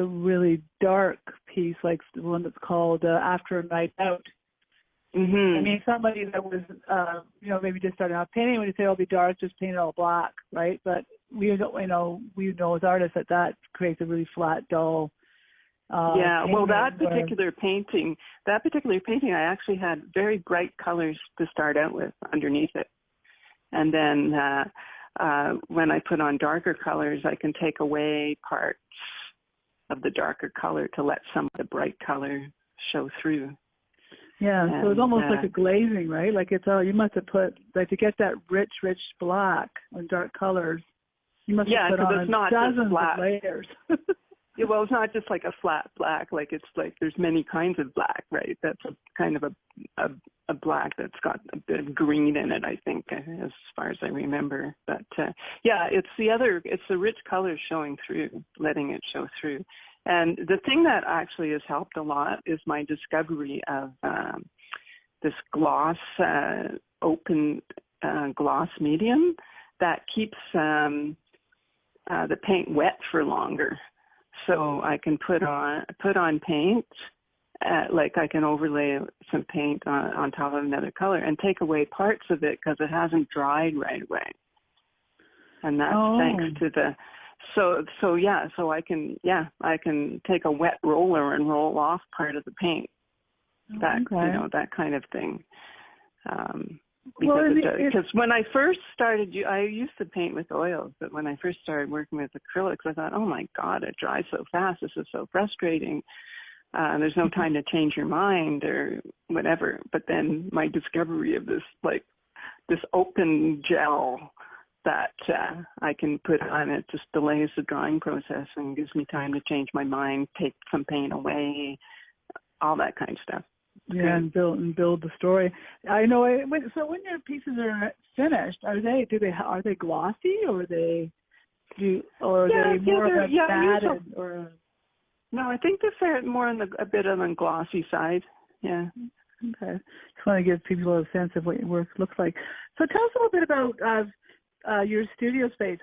really dark piece, like the one that's called After a Night Out. Mm-hmm. I mean, somebody that was, maybe just starting out painting, when you say it'll be dark, just paint it all black, right? But we know as artists that creates a really flat, dull. That particular painting, I actually had very bright colors to start out with underneath it, and then when I put on darker colors, I can take away parts of the darker color to let some of the bright color show through. Yeah, so it's almost like a glazing, right? Like you must have put, like, to get that rich black and dark colors, you must have put on dozens of layers. Yeah, well, it's not just like a flat black, like it's like there's many kinds of black, right? That's a kind of a black that's got a bit of green in it, I think, as far as I remember. But it's the rich colors showing through, letting it show through. And the thing that actually has helped a lot is my discovery of this gloss, open gloss medium that keeps the paint wet for longer. So I can put on paint, like I can overlay some paint on top of another color and take away parts of it because it hasn't dried right away. And that's thanks to the. So I can take a wet roller and roll off part of the paint. That kind of thing. Because when I first started, I used to paint with oils, but when I first started working with acrylics, I thought, oh my God, it dries so fast. This is so frustrating. There's no time to change your mind or whatever. But then my discovery of this open gel that I can put on, it just delays the drying process and gives me time to change my mind, take some paint away, all that kind of stuff. Yeah, and build the story. I know. So when your pieces are finished, are they glossy, or are they more of a matted or? No, I think they're more on a bit on the glossy side. Yeah. Okay. Just want to give people a sense of what your work looks like. So tell us a little bit about your studio space.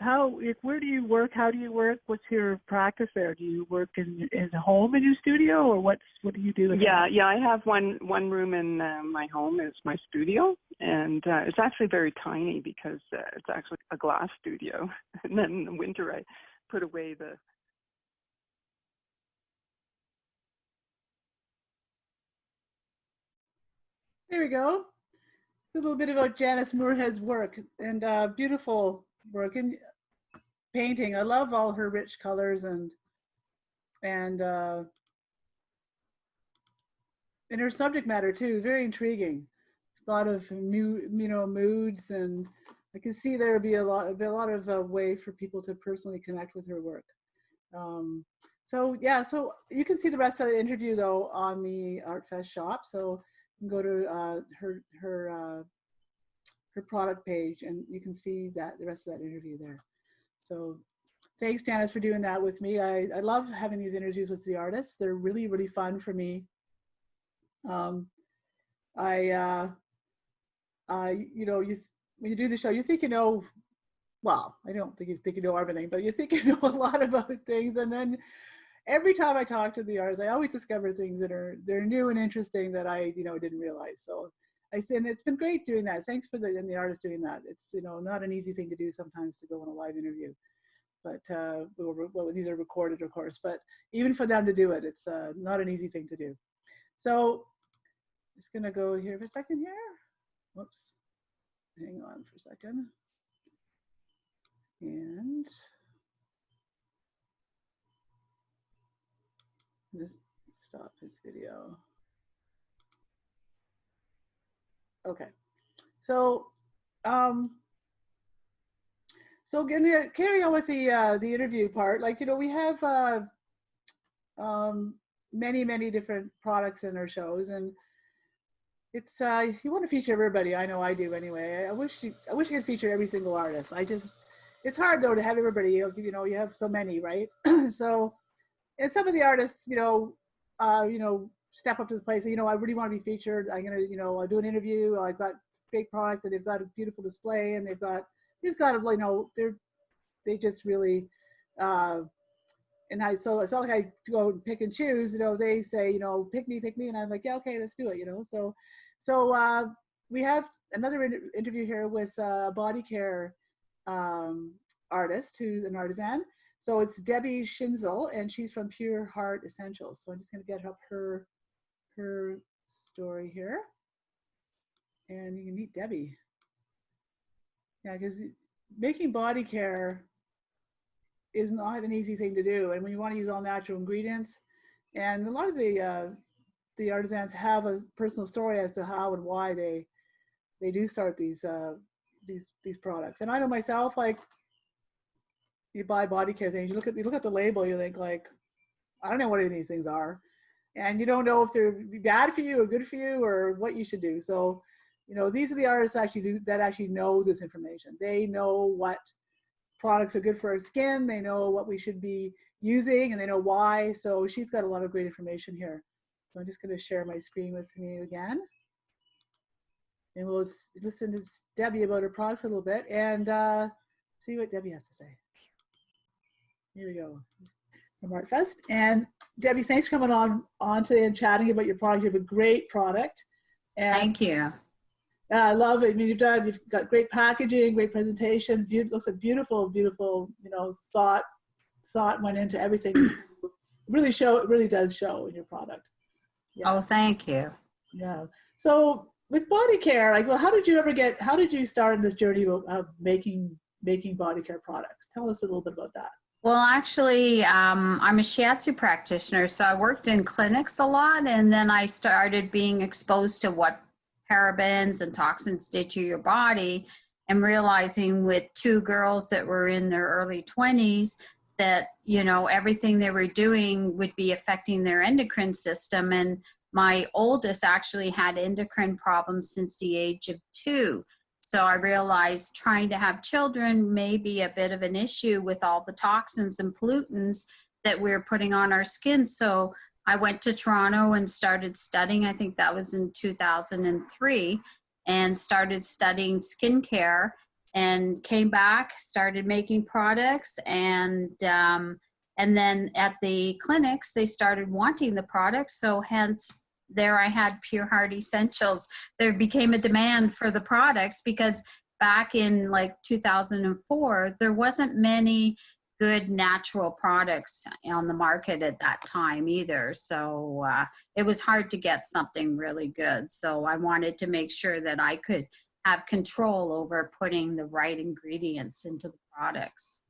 Where do you work? How do you work? What's your practice there? Do you work in home in your studio, or what do you do? I have one room in my home is my studio, and it's actually very tiny because it's actually a glass studio. And then in the winter I put away the. There we go. A little bit about Janice Morehead's work, and beautiful work in painting. I love all her rich colors and her subject matter too. Very intriguing. A lot of moods, and I can see there would be a lot of way for people to personally connect with her work. So you can see the rest of the interview though on the Artfest shop. So you can go to her product page, and you can see the rest of that interview there. So thanks, Janice, for doing that with me. I love having these interviews with the artists. They're really, really fun for me. you know, when you do the show, you think you know, well, I don't think you think you know everything, but you think you know a lot about things. And then every time I talk to the artists, I always discover things that they're new and interesting that I, you know, didn't realize. So and it's been great doing that. Thanks for the artists doing that. It's, you know, not an easy thing to do sometimes to go on a live interview, but well, these are recorded, of course, but even for them to do it, it's not an easy thing to do. So just gonna go here for a second here. Whoops, hang on for a second. And just stop this video. Okay, so so again, carry on with the interview part. Like, you know, we have many different products in our shows, and it's you want to feature everybody. I know I do anyway. I wish you could feature every single artist. It's hard though to have everybody. You know, you have so many, right? So, and some of the artists, you know, step up to the plate. Say, you know, I really want to be featured. I'm gonna, you know, I'll do an interview. I've got great product, and they've got a beautiful display, and they've got, you know, they just really, so it's not like I go and pick and choose. You know, they say, you know, pick me, and I'm like, yeah, okay, let's do it. You know, so we have another interview here with body care artist who's an artisan. So it's Debbie Schinzel, and she's from Pure Heart Essentials. So I'm just going to get up her story here, and you can meet Debbie. Yeah, because making body care is not an easy thing to do, and when you want to use all natural ingredients, and a lot of the artisans have a personal story as to how and why they do start these products. And I know myself, like, you buy body care things, you look at the label, you think, like, I don't know what any of these things are, and you don't know if they're bad for you or good for you or what you should do. So, you know, these are the artists that actually know this information. They know what products are good for our skin. They know what we should be using, and they know why. So she's got a lot of great information here. So I'm just going to share my screen with you again, and we'll listen to Debbie about her products a little bit and see what Debbie has to say. Here we go, from Artfest. And Debbie, thanks for coming on today and chatting about your product. You have a great product. And thank you. I love it. I mean, you've got great packaging, great presentation. Looks like beautiful, you know, thought went into everything. It really does show in your product. Yeah. Oh, thank you. Yeah. So with body care, like, well, how did you start in this journey of making body care products? Tell us a little bit about that. Well, actually, I'm a shiatsu practitioner, so I worked in clinics a lot, and then I started being exposed to what parabens and toxins did to your body, and realizing with two girls that were in their early 20s that, you know, everything they were doing would be affecting their endocrine system. And my oldest actually had endocrine problems since the age of 2. So I realized trying to have children may be a bit of an issue with all the toxins and pollutants that we're putting on our skin. So I went to Toronto and started studying. I think that was in 2003, and started studying skincare, and came back, started making products, and then at the clinics they started wanting the products. So hence there I had Pure Heart Essentials. There became a demand for the products because back in like 2004, there wasn't many good natural products on the market at that time either. So it was hard to get something really good. So I wanted to make sure that I could have control over putting the right ingredients into the products.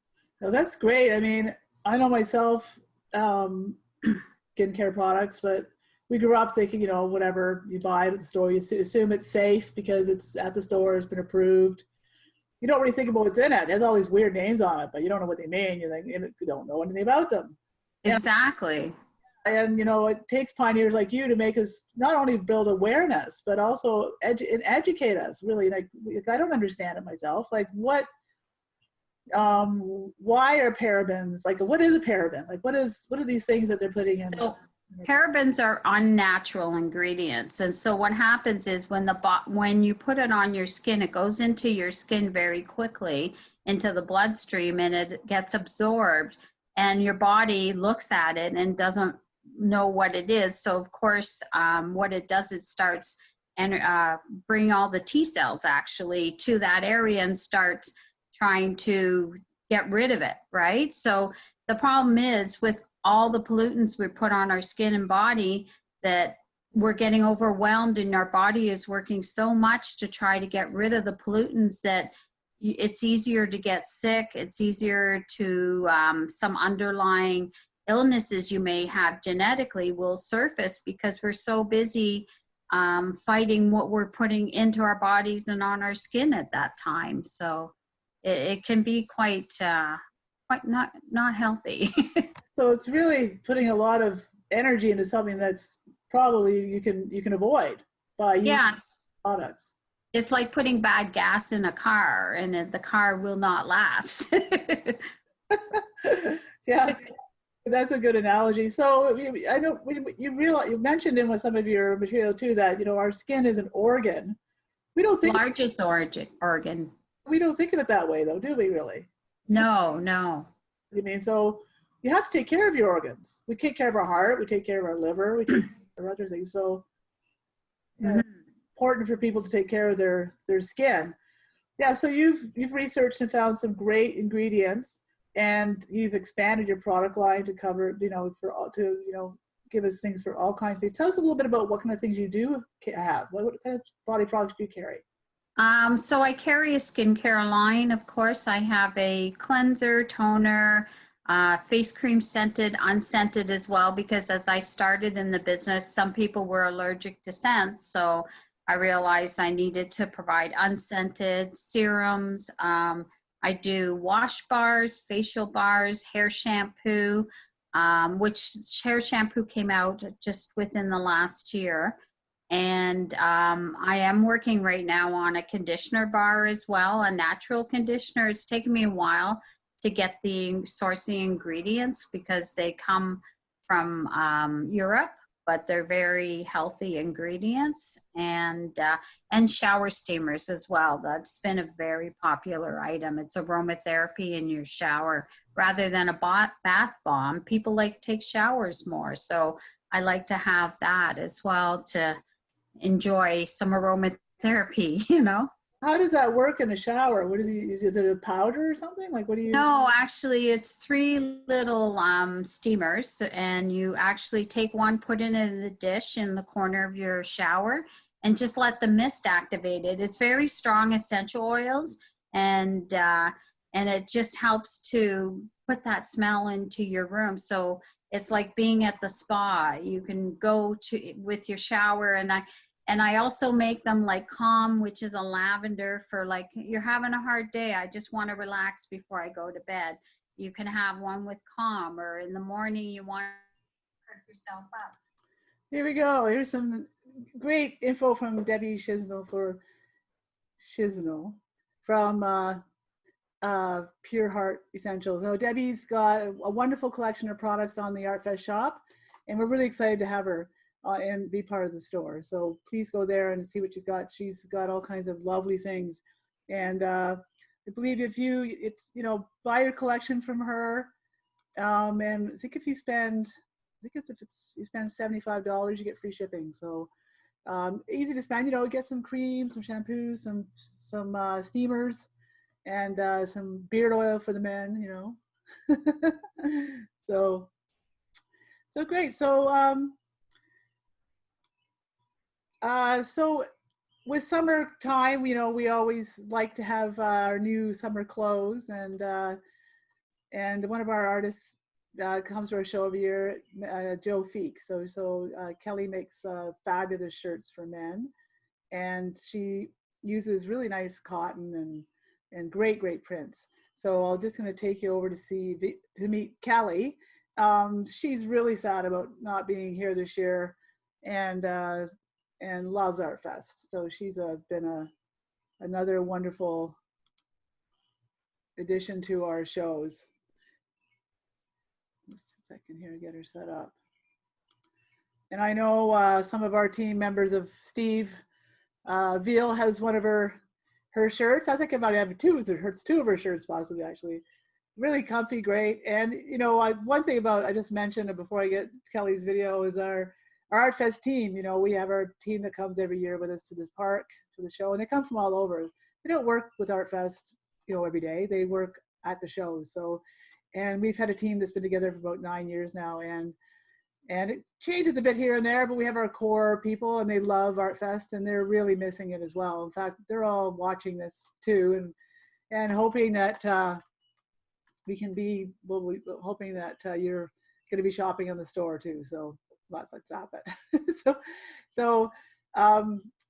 Oh, that's great. I mean, I know myself, skincare products, but we grew up thinking, you know, whatever you buy at the store, you assume it's safe because it's at the store, it's been approved. You don't really think about what's in it. It has all these weird names on it, but you don't know what they mean. You don't know anything about them. Exactly. And, you know, it takes pioneers like you to make us not only build awareness, but also educate us, really. Like, I don't understand it myself. Like, why are parabens? Like, what is a paraben? Like, what are these things that they're putting in? So Parabens are unnatural ingredients, and so what happens is when you put it on your skin, it goes into your skin very quickly into the bloodstream, and it gets absorbed, and your body looks at it and doesn't know what it is. So of course, what it does, it starts and bring all the T cells actually to that area and starts trying to get rid of it, right? So the problem is with all the pollutants we put on our skin and body that we're getting overwhelmed, and our body is working so much to try to get rid of the pollutants that it's easier to get sick. It's easier to, some underlying illnesses you may have genetically will surface because we're so busy fighting what we're putting into our bodies and on our skin at that time. So it can be quite not healthy. So it's really putting a lot of energy into something that's probably you can avoid by using products. It's like putting bad gas in a car, and the car will not last. Yeah, that's a good analogy. So I know you mentioned in with some of your material too that our skin is an organ. We don't think largest organ. We don't think of it that way though, do we really? No. I mean, so you have to take care of your organs. We take care of our heart, we take care of our liver, we take care of other things. So important for people to take care of their skin. Yeah, so you've researched and found some great ingredients, and you've expanded your product line to cover, give us things for all kinds of things. Tell us a little bit about what kind of things you do have. What kind of body products do you carry? So I carry a skincare line, of course. I have a cleanser, toner, face cream scented, unscented as well, because as I started in the business, some people were allergic to scents. So I realized I needed to provide unscented serums. I do wash bars, facial bars, hair shampoo, which hair shampoo came out just within the last year. And I am working right now on a conditioner bar as well, a natural conditioner. It's taken me a while to get the sourcing ingredients because they come from Europe, but they're very healthy ingredients, and shower steamers as well. That's been a very popular item. It's aromatherapy in your shower rather than a bath bomb. People like to take showers more, so I like to have that as well to enjoy some aromatherapy, How does that work in a shower? What is it a powder or something? Like, what do you? No, actually it's 3 little steamers, and you actually take one, put it in the dish in the corner of your shower, and just let the mist activate it. It's very strong essential oils, and it just helps to put that smell into your room. So it's like being at the spa. You can go with your shower, and I also make them like Calm, which is a lavender for like you're having a hard day. I just want to relax before I go to bed. You can have one with Calm, or in the morning you want to perk yourself up. Here we go. Here's some great info from Debbie Chisnell from Pure Heart Essentials. Now, Debbie's got a wonderful collection of products on the Artfest shop, and we're really excited to have her and be part of the store. So please go there and see what she's got. She's got all kinds of lovely things, and I believe if you buy your collection from her, and I think if you spend $75, you get free shipping. So easy to spend. Get some cream, some shampoo, some steamers, and some beard oil for the men. So great. So with summertime, we always like to have our new summer clothes, and one of our artists comes to our show every year, Joe Feek. So Kelly makes fabulous shirts for men, and she uses really nice cotton and great prints. So I'm just going to take you over to meet Kelly. She's really sad about not being here this year, and loves Artfest. So she's been another wonderful addition to our shows. Just a second here to get her set up. And I know some of our team members of Steve Veal has one of her shirts. I think I might have two of her shirts possibly, actually. Really comfy, great. And you know, one thing about I just mentioned before I get Kelly's video is our Artfest team. You know, we have our team that comes every year with us to the park for the show, and they come from all over. They don't work with Artfest, you know, every day. They work at the shows. So, and we've had a team that's been together for about 9 years now, and it changes a bit here and there, but we have our core people and they love Artfest and they're really missing it as well. In fact, they're all watching this too and hoping that we can be, hoping that you're going to be shopping in the store too. So lots like that, but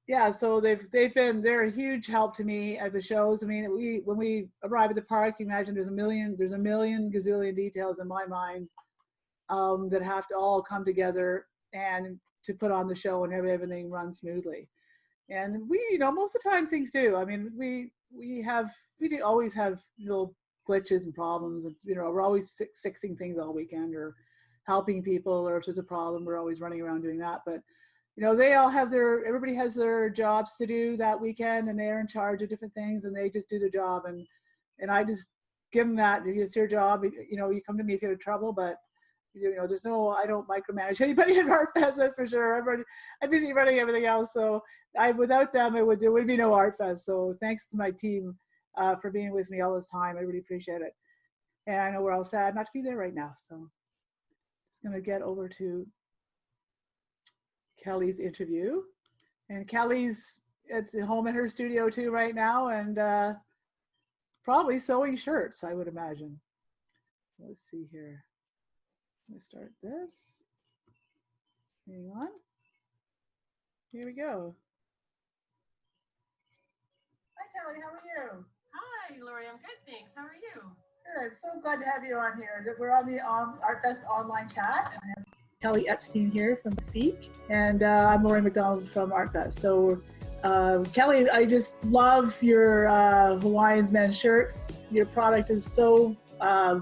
yeah, so they're a huge help to me at the shows. I mean, when we arrive at the park, you imagine there's a million gazillion details in my mind that have to all come together and to put on the show and have everything run smoothly. And we, you know, most of the time things do. I mean, we do always have little glitches and problems, and you know, we're always fixing things all weekend or helping people, or if there's a problem, we're always running around doing that. But you know, they all have everybody has their jobs to do that weekend, and they're in charge of different things, and they just do their job. And I just give them that. It's your job. You know, you come to me if you have trouble, but you know, I don't micromanage anybody in Artfest, that's for sure. I'm busy running everything else. So without them, there would be no Artfest. So thanks to my team for being with me all this time. I really appreciate it. And I know we're all sad not to be there right now. So just going to get over to Kelly's interview. And Kelly's at home in her studio too right now, and probably sewing shirts, I would imagine. Let's see here. Let me start this. Hang on. Here we go. Hi, Kelly. How are you? Hi, Lori. I'm good, thanks. How are you? Good. So glad to have you on here. We're on the Artfest online chat. I have Kelly Epstein here from FEEK, and I'm Lori McDonald from Artfest. So, Kelly, I just love your Hawaiian men's shirts. Your product is so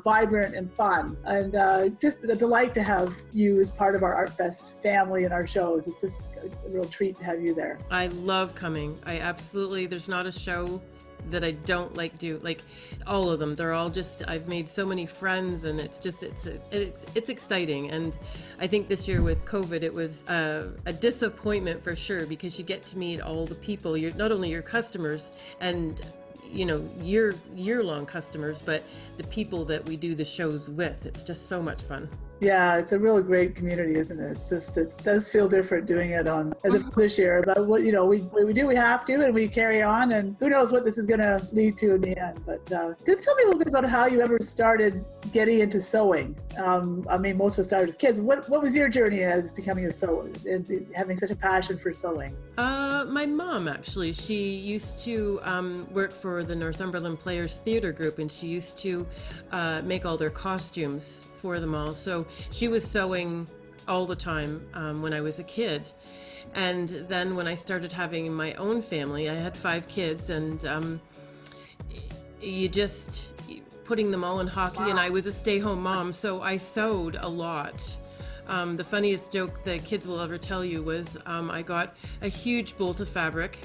vibrant and fun, and just a delight to have you as part of our Artfest family and our shows. It's just a real treat to have you there. I love coming. There's not a show that I don't like all of them. They're all just, I've made so many friends, and it's exciting. And I think this year with COVID, it was a disappointment for sure, because you get to meet all the people, not only your customers and you know, year-long customers, but the people that we do the shows with. It's just so much fun. Yeah, it's a really great community, isn't it? It's just, it does feel different doing it as of this year. But what, you know, we do, we have to, and we carry on, and who knows what this is going to lead to in the end. But just tell me a little bit about how you ever started getting into sewing. I mean, most of us started as kids. What was your journey as becoming a sewer and having such a passion for sewing? My mom, actually, she used to work for the Northumberland Players Theatre Group, and she used to make all their costumes for them all. So she was sewing all the time when I was a kid. And then when I started having my own family, I had 5 kids, and you just putting them all in hockey. Wow. And I was a stay-home mom, so I sewed a lot. The funniest joke the kids will ever tell you was I got a huge bolt of fabric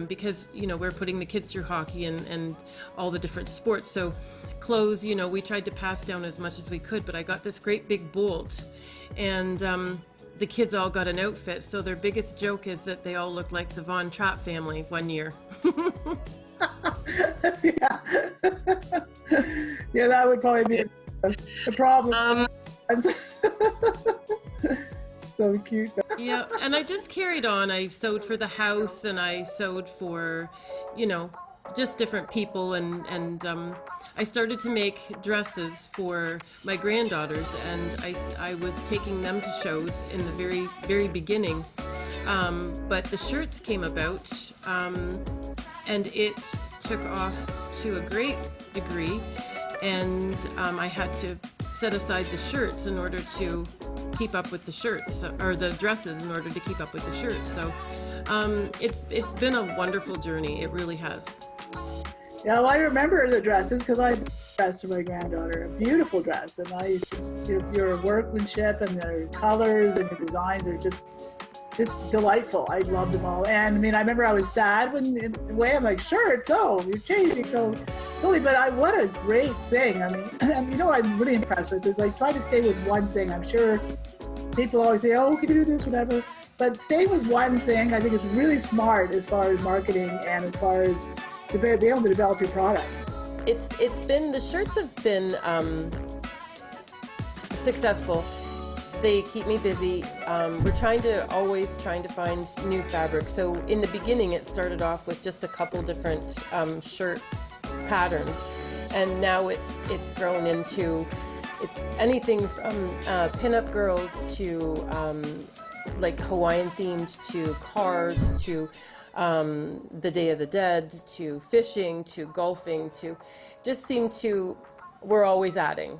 because, you know, we're putting the kids through hockey and all the different sports. So clothes, you know, we tried to pass down as much as we could, but I got this great big bolt, and the kids all got an outfit. So their biggest joke is that they all look like the Von Trapp family one year. Yeah. Yeah, that would probably be a problem. So cute. Yeah, and I just carried on. I sewed for the house, and I sewed for, you know, just different people, and I started to make dresses for my granddaughters, and I was taking them to shows in the very, very beginning. But the shirts came about, and it took off to a great degree, and I had to set aside the shirts in order to keep up with the shirts, or the dresses in order to keep up with the shirts. So it's been a wonderful journey. It really has. Yeah, well, I remember the dresses because I dressed for my granddaughter, a beautiful dress, and I just your workmanship and the colors and the designs are just delightful. I loved them all, and I mean, I remember I was sad when in a way I'm like, sure, it's you're changing, so totally. But what a great thing. I mean, you know, what I'm really impressed with is like try to stay with one thing. I'm sure people always say, oh, can you do this, whatever. But staying with one thing, I think it's really smart as far as marketing and as far as to be able to develop your product. It's been, the shirts have been successful. They keep me busy. We're always trying to find new fabric. So in the beginning, it started off with just a couple different shirt patterns, and now it's grown into, it's anything from pinup girls to like Hawaiian themed, to cars, to the Day of the Dead, to fishing, to golfing, to just seem to, we're always adding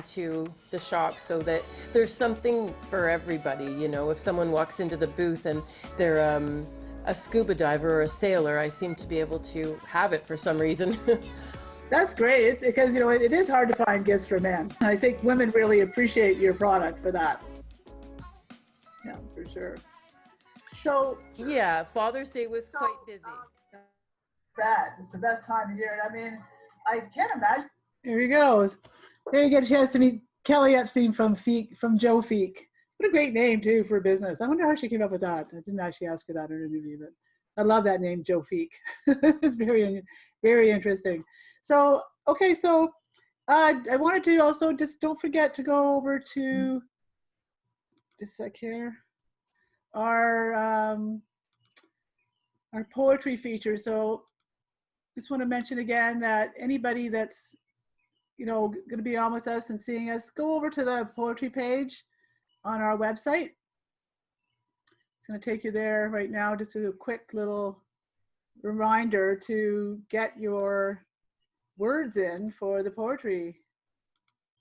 to the shop so that there's something for everybody. You know, if someone walks into the booth and they're a scuba diver or a sailor, I seem to be able to have it for some reason. That's great. It's because, you know, it is hard to find gifts for men. I think women really appreciate your product for that. Yeah, for sure. So yeah, Father's Day was quite busy. It's the best time of year. I mean, I can't imagine. Here he goes. There you get a chance to meet Kelly Epstein from Joe Feek. What a great name too for a business. I wonder how she came up with that. I didn't actually ask her that in an interview, but I love that name, Joe Feek. It's very, very interesting. So, okay, so I wanted to also just don't forget to go over to, just a sec here, our poetry feature. So just want to mention again that anybody that's, you know, going to be on with us and seeing us, go over to the poetry page on our website. It's going to take you there right now. Just a quick little reminder to get your words in for the poetry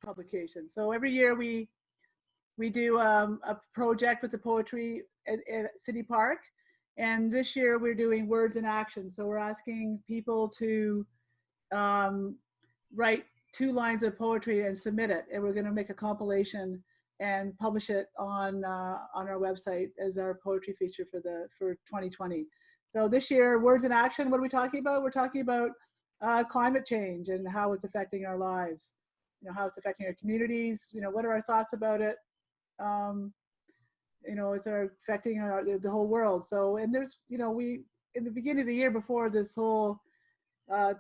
publication. So every year we do a project with the poetry at City Park, and this year we're doing words in action. So we're asking people to write 2 lines of poetry and submit it, and we're going to make a compilation and publish it on our website as our poetry feature for 2020. So this year, words in action. What are we talking about? We're talking about climate change and how it's affecting our lives. You know, how it's affecting our communities. You know, what are our thoughts about it? You know, it's affecting the whole world. So, and there's, you know, in the beginning of the year before this whole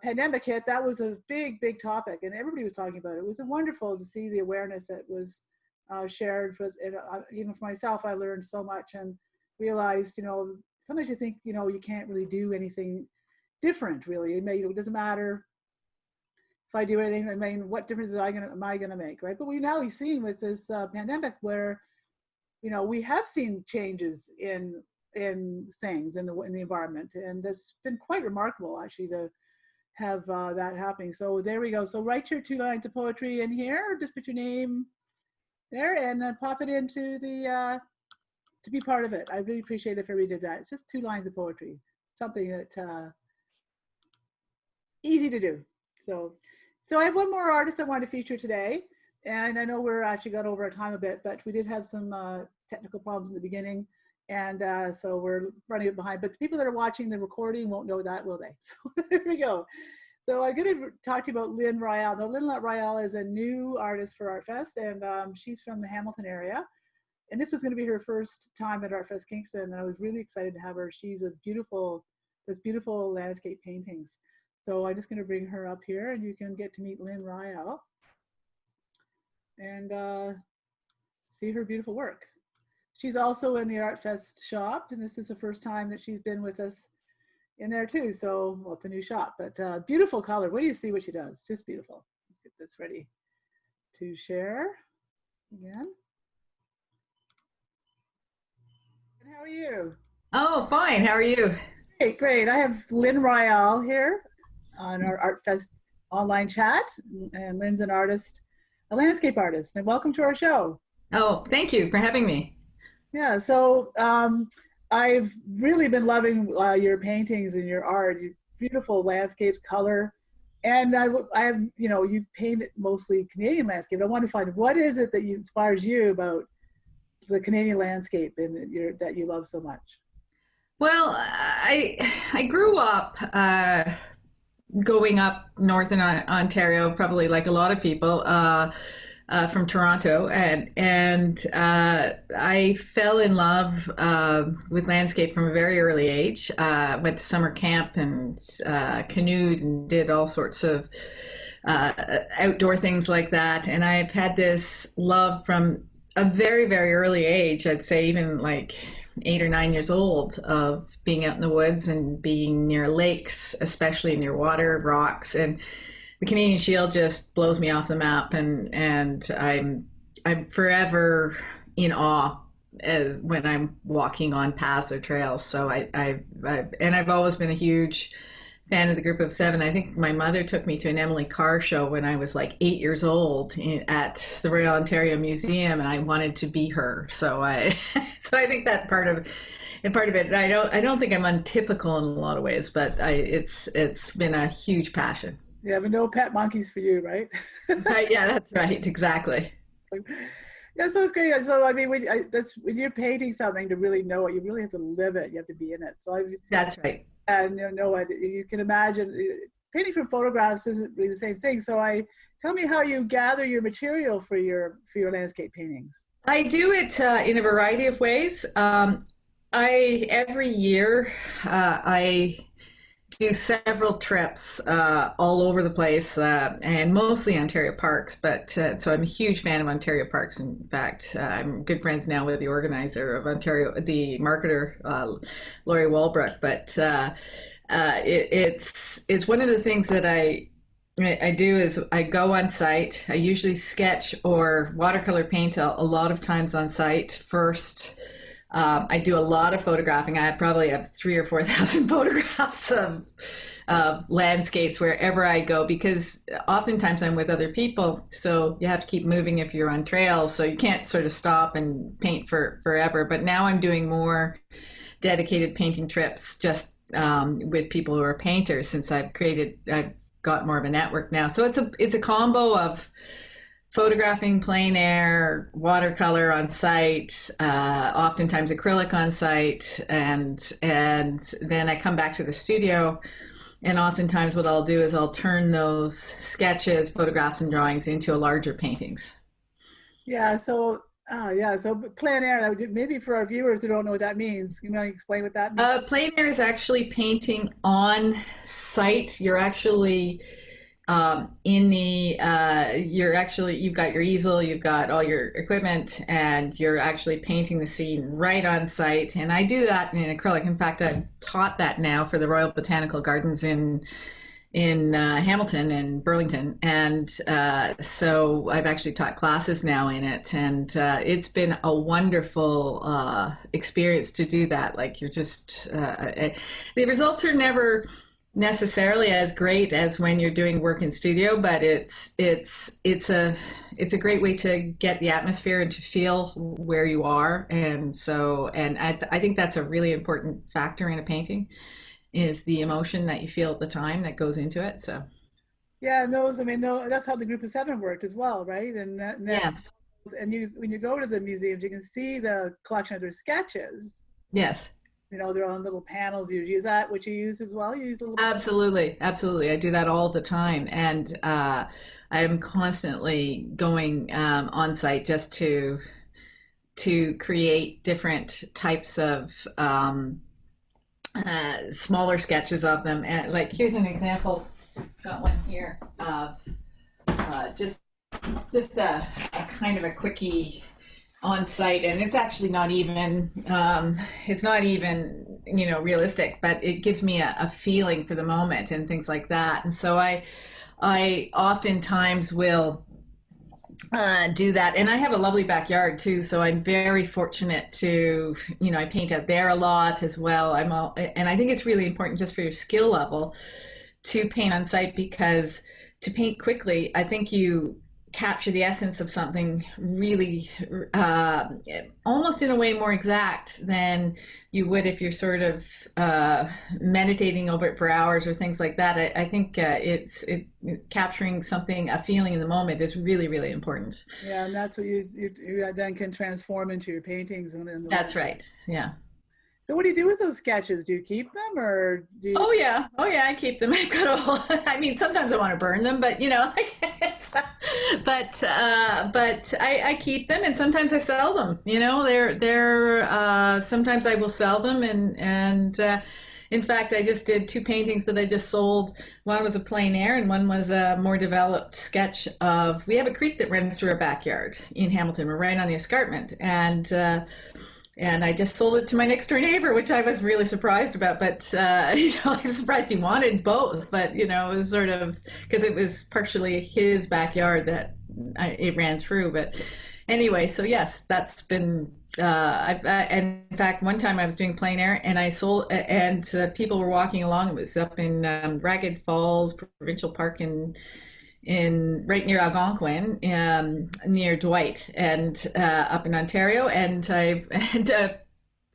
pandemic hit, that was a big topic, and everybody was talking about it. It was wonderful to see the awareness that was shared. Even for myself, I learned so much and realized, you know, sometimes you think, you know, you can't really do anything different, really. It doesn't matter if I do anything. I mean, what difference am I gonna make, right? But we've seen with this pandemic where, you know, we have seen changes in things in the environment, and it's been quite remarkable actually to have that happening. So there we go. So write your 2 lines of poetry in here, just put your name there and then pop it into the to be part of it. I really appreciate if everybody did that. It's just 2 lines of poetry, something that easy to do. So I have one more artist I wanted to feature today, and I know we're actually got over our time a bit, but we did have some technical problems in the beginning, and so we're running it behind. But the people that are watching the recording won't know that, will they? So there we go. So I'm going to talk to you about Lynn Ryall. Now, Lynn Ryall is a new artist for Artfest, and she's from the Hamilton area. And this was going to be her first time at Artfest Kingston, and I was really excited to have her. She's does beautiful landscape paintings. So I'm just going to bring her up here, and you can get to meet Lynn Ryall and see her beautiful work. She's also in the Artfest shop, and this is the first time that she's been with us in there too. So, well, it's a new shop, but beautiful color. What do you see what she does? Just beautiful. Let's get this ready to share again. And how are you? Oh, fine. How are you? Great. I have Lynn Ryall here on our Artfest online chat, and Lynn's an artist, a landscape artist, and welcome to our show. Oh, thank you for having me. Yeah, so I've really been loving your paintings and your art. You're beautiful landscapes, color. And I have, you know, you paint mostly Canadian landscape. I want to find what is it that inspires you about the Canadian landscape and that you love so much. Well, I grew up going up north in Ontario, probably like a lot of people, from Toronto, and I fell in love with landscape from a very early age. Went to summer camp and canoed and did all sorts of outdoor things like that. And I've had this love from a very, very early age, I'd say even like 8 or 9 years old, of being out in the woods and being near lakes, especially near water, rocks. And the Canadian Shield just blows me off the map, and I'm forever in awe as when I'm walking on paths or trails. So I've always been a huge fan of the Group of Seven. I think my mother took me to an Emily Carr show when I was like 8 years old at the Royal Ontario Museum, and I wanted to be her. So I think that part of it. I don't think I'm untypical in a lot of ways, but it's been a huge passion. Yeah, but no pet monkeys for you, right? Right, yeah, that's right, exactly. Yeah, so it's great. So I mean, when you're painting something, to really know it, you really have to live it. You have to be in it. So that's right. And you can imagine painting from photographs isn't really the same thing. So tell me how you gather your material for your landscape paintings. I do it in a variety of ways. Every year I do several trips all over the place, and mostly Ontario parks. But so I'm a huge fan of Ontario parks. In fact, I'm good friends now with the organizer of Ontario, the marketer, Laurie Walbrook. But it's one of the things that I do is I go on site. I usually sketch or watercolor paint a lot of times on site first. I do a lot of photographing. I probably have 3,000 or 4,000 photographs of landscapes wherever I go, because oftentimes I'm with other people, so you have to keep moving if you're on trails, so you can't sort of stop and paint forever. But now I'm doing more dedicated painting trips just with people who are painters, since I've got more of a network now. So it's a combo of photographing, plein air, watercolor on site, oftentimes acrylic on site, and then I come back to the studio, and oftentimes what I'll do is I'll turn those sketches, photographs, and drawings into larger paintings. Yeah, so plein air, maybe for our viewers who don't know what that means, can you explain what that means? Plein air is actually painting on site. You're actually you've got your easel, you've got all your equipment, and you're actually painting the scene right on site. And I do that in acrylic. In fact, I've taught that now for the Royal Botanical Gardens in Hamilton and Burlington. And so I've actually taught classes now in it. And it's been a wonderful experience to do that. Like, you're just, the results are never necessarily as great as when you're doing work in studio, but it's a great way to get the atmosphere and to feel where you are. And I think that's a really important factor in a painting, is the emotion that you feel at the time that goes into it. So yeah, that's how the Group of Seven worked as well, right? And yes, and when you go to the museums, you can see the collection of their sketches. Yes. They're on little panels. You use that, which you use as well. You use little Absolutely. I do that all the time, and I am constantly going on site just to create different types of smaller sketches of them. And like, here's an example. Got one here of just a kind of a quickie on site, and it's actually not even realistic, but it gives me a feeling for the moment and things like that. And so I oftentimes will do that. And I have a lovely backyard too, so I'm very fortunate to, I paint out there a lot as well. And I think it's really important just for your skill level to paint on site, because to paint quickly, I think you capture the essence of something really almost in a way more exact than you would if you're sort of meditating over it for hours or things like that. I think it's capturing something, a feeling in the moment is really, really important. Yeah, and that's what you then can transform into your paintings. That's right. Yeah. So what do you do with those sketches? Do you keep them, or do you... Oh yeah, I keep them. I've got a whole. I mean, sometimes I want to burn them, but but I keep them, and sometimes I sell them. They're sometimes I will sell them, and in fact, I just did 2 paintings that I just sold. One was a plein air, and one was a more developed sketch of. We have a creek that runs through our backyard in Hamilton. We're right on the escarpment, and I just sold it to my next door neighbor, which I was really surprised about. But I was surprised he wanted both. But it was sort of because it was partially his backyard that it ran through. But anyway, so yes, that's been. And in fact, one time I was doing plein air, and I sold, and people were walking along. It was up in Ragged Falls Provincial Park in right near Algonquin, near Dwight, and up in Ontario, and a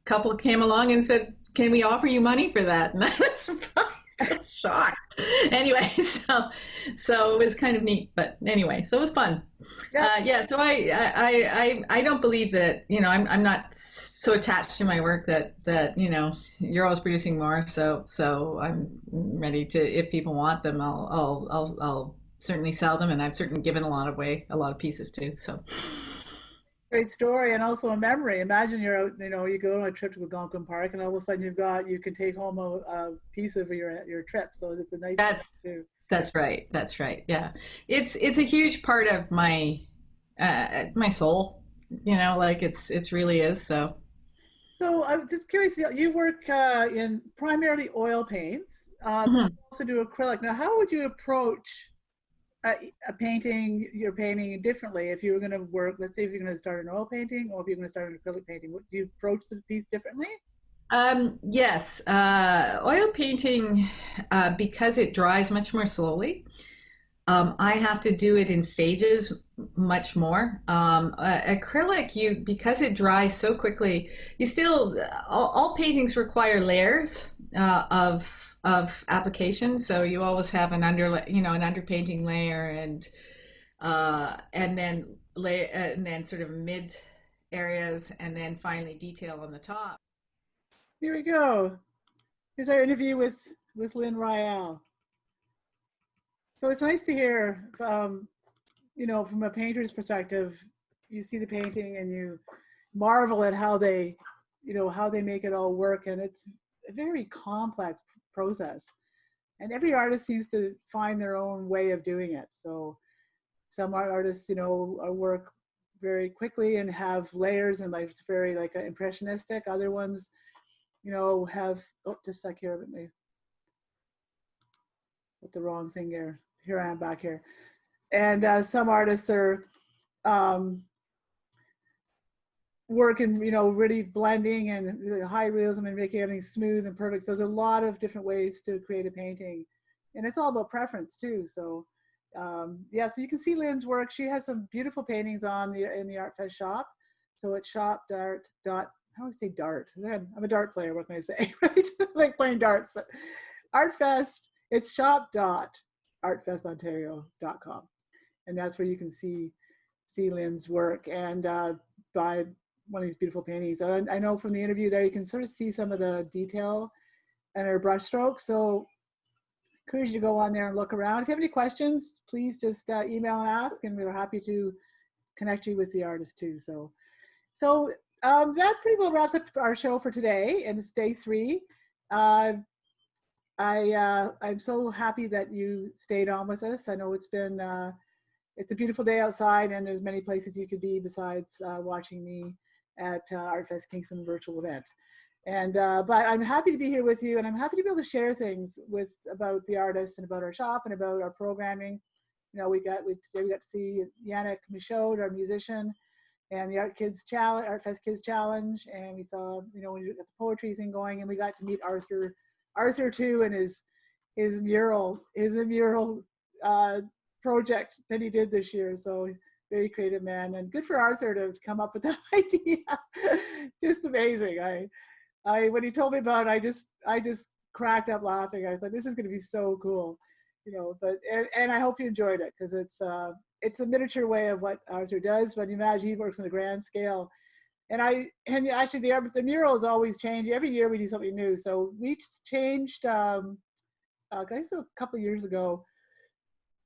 couple came along and said, "Can we offer you money for that?" And I was surprised, I was shocked. Anyway, so it was kind of neat, but anyway, so it was fun. Yeah. So I don't believe that I'm not so attached to my work that you're always producing more. So I'm ready to, if people want them, I'll certainly sell them, and I've certainly given a lot of pieces too. So great story, and also a memory. Imagine you're out, you go on a trip to Algonquin Park, and all of a sudden you can take home a piece of your trip. So it's a nice thing too. That's right. Yeah, it's a huge part of my my soul. It really is. So I'm just curious. You work in primarily oil paints. You also do acrylic. Now, how would you approach your painting differently if you were going to work? Let's say if you're going to start an oil painting, or if you're going to start an acrylic painting, would you approach the piece differently? Yes, oil painting, because it dries much more slowly. I have to do it in stages much more. Acrylic, because it dries so quickly, you still, all paintings require layers of application. So you always have an underpainting layer, and then sort of mid areas, and then finally detail on the top. Here we go. Here's our interview with Lynn Ryall. So it's nice to hear, from a painter's perspective, you see the painting and you marvel at how they make it all work. And it's a very complex process. And every artist seems to find their own way of doing it. So some artists, work very quickly and have layers, and it's very impressionistic. Other ones, have, just a sec here, let me put the wrong thing here. Here I am back here. And some artists are working, really blending and high realism and making everything smooth and perfect. So there's a lot of different ways to create a painting, and it's all about preference too. So so you can see Lynn's work. She has some beautiful paintings in the Artfest shop. So it's shop.dart. How do I say dart? I'm a dart player. What can I say? Right? Like playing darts, but Artfest. It's shop.artfestontario.com, and that's where you can see Lynn's work and buy one of these beautiful paintings. I know from the interview there you can sort of see some of the detail and her brush strokes. So I encourage you to go on there and look around. If you have any questions, please just email and ask, and we're happy to connect you with the artist too. So that pretty well wraps up our show for today, and it's day 3. I'm so happy that you stayed on with us. I know it's a beautiful day outside, and there's many places you could be besides watching me at Artfest Kingston virtual event. And but I'm happy to be here with you, and I'm happy to be able to share things about the artists and about our shop and about our programming. We got to see Yannick Michaud, our musician, and the Artfest Kids Challenge, and we saw when you got the poetry thing going, and we got to meet Arthur too, and his mural project that he did this year. So very creative man, and good for Arthur to come up with that idea. Just amazing. I when he told me about it, I just cracked up laughing. I was like, this is going to be so cool, you know. But and I hope you enjoyed it, because it's a miniature way of what Arthur does. But imagine he works on a grand scale. And actually the murals always change. Every year we do something new. So we changed, I guess a couple of years ago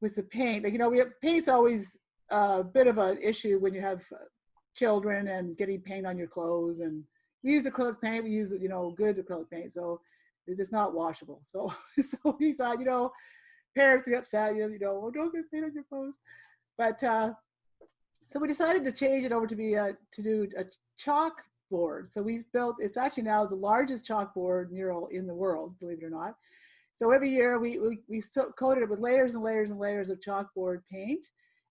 with the paint. Like, you know, paint's always a bit of an issue when you have children and getting paint on your clothes. And we use acrylic paint. We use, you know, good acrylic paint. So it's not washable. So we thought, you know, parents get upset, you know, well, don't get paint on your clothes. But so we decided to change it over to be to do a chalkboard. So we've built, it's actually now the largest chalkboard mural in the world, believe it or not. So every year we coated it with layers and layers and layers of chalkboard paint.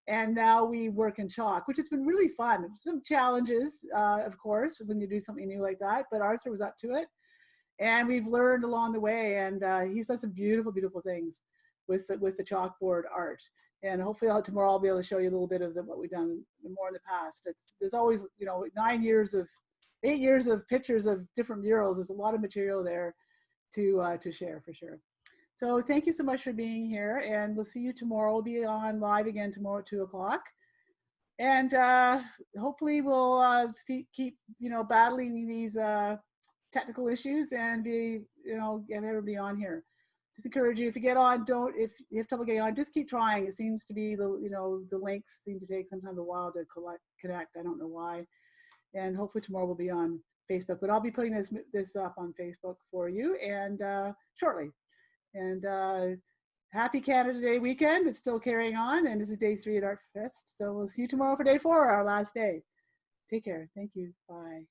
And now we work in chalk, which has been really fun. Some challenges, of course, when you do something new like that, but Arthur was up to it. And we've learned along the way, and he's done some beautiful, beautiful things with the chalkboard art. And hopefully tomorrow I'll be able to show you a little bit of what we've done more in the past. There's always, you know, 8 years of pictures of different murals. There's a lot of material there to share for sure. So thank you so much for being here, and we'll see you tomorrow. We'll be on live again tomorrow at 2 o'clock. And hopefully we'll keep, you know, battling these technical issues and be, you know, get everybody on here. Just encourage you, if you get on, if you have trouble getting on, just keep trying. It seems to be the links seem to take sometimes a while to connect. I don't know why. And hopefully tomorrow we'll be on Facebook, but I'll be putting this up on Facebook for you and shortly. And happy Canada Day weekend. It's still carrying on, and this is day 3 at Artfest. So we'll see you tomorrow for day 4, our last day. Take care. Thank you. Bye.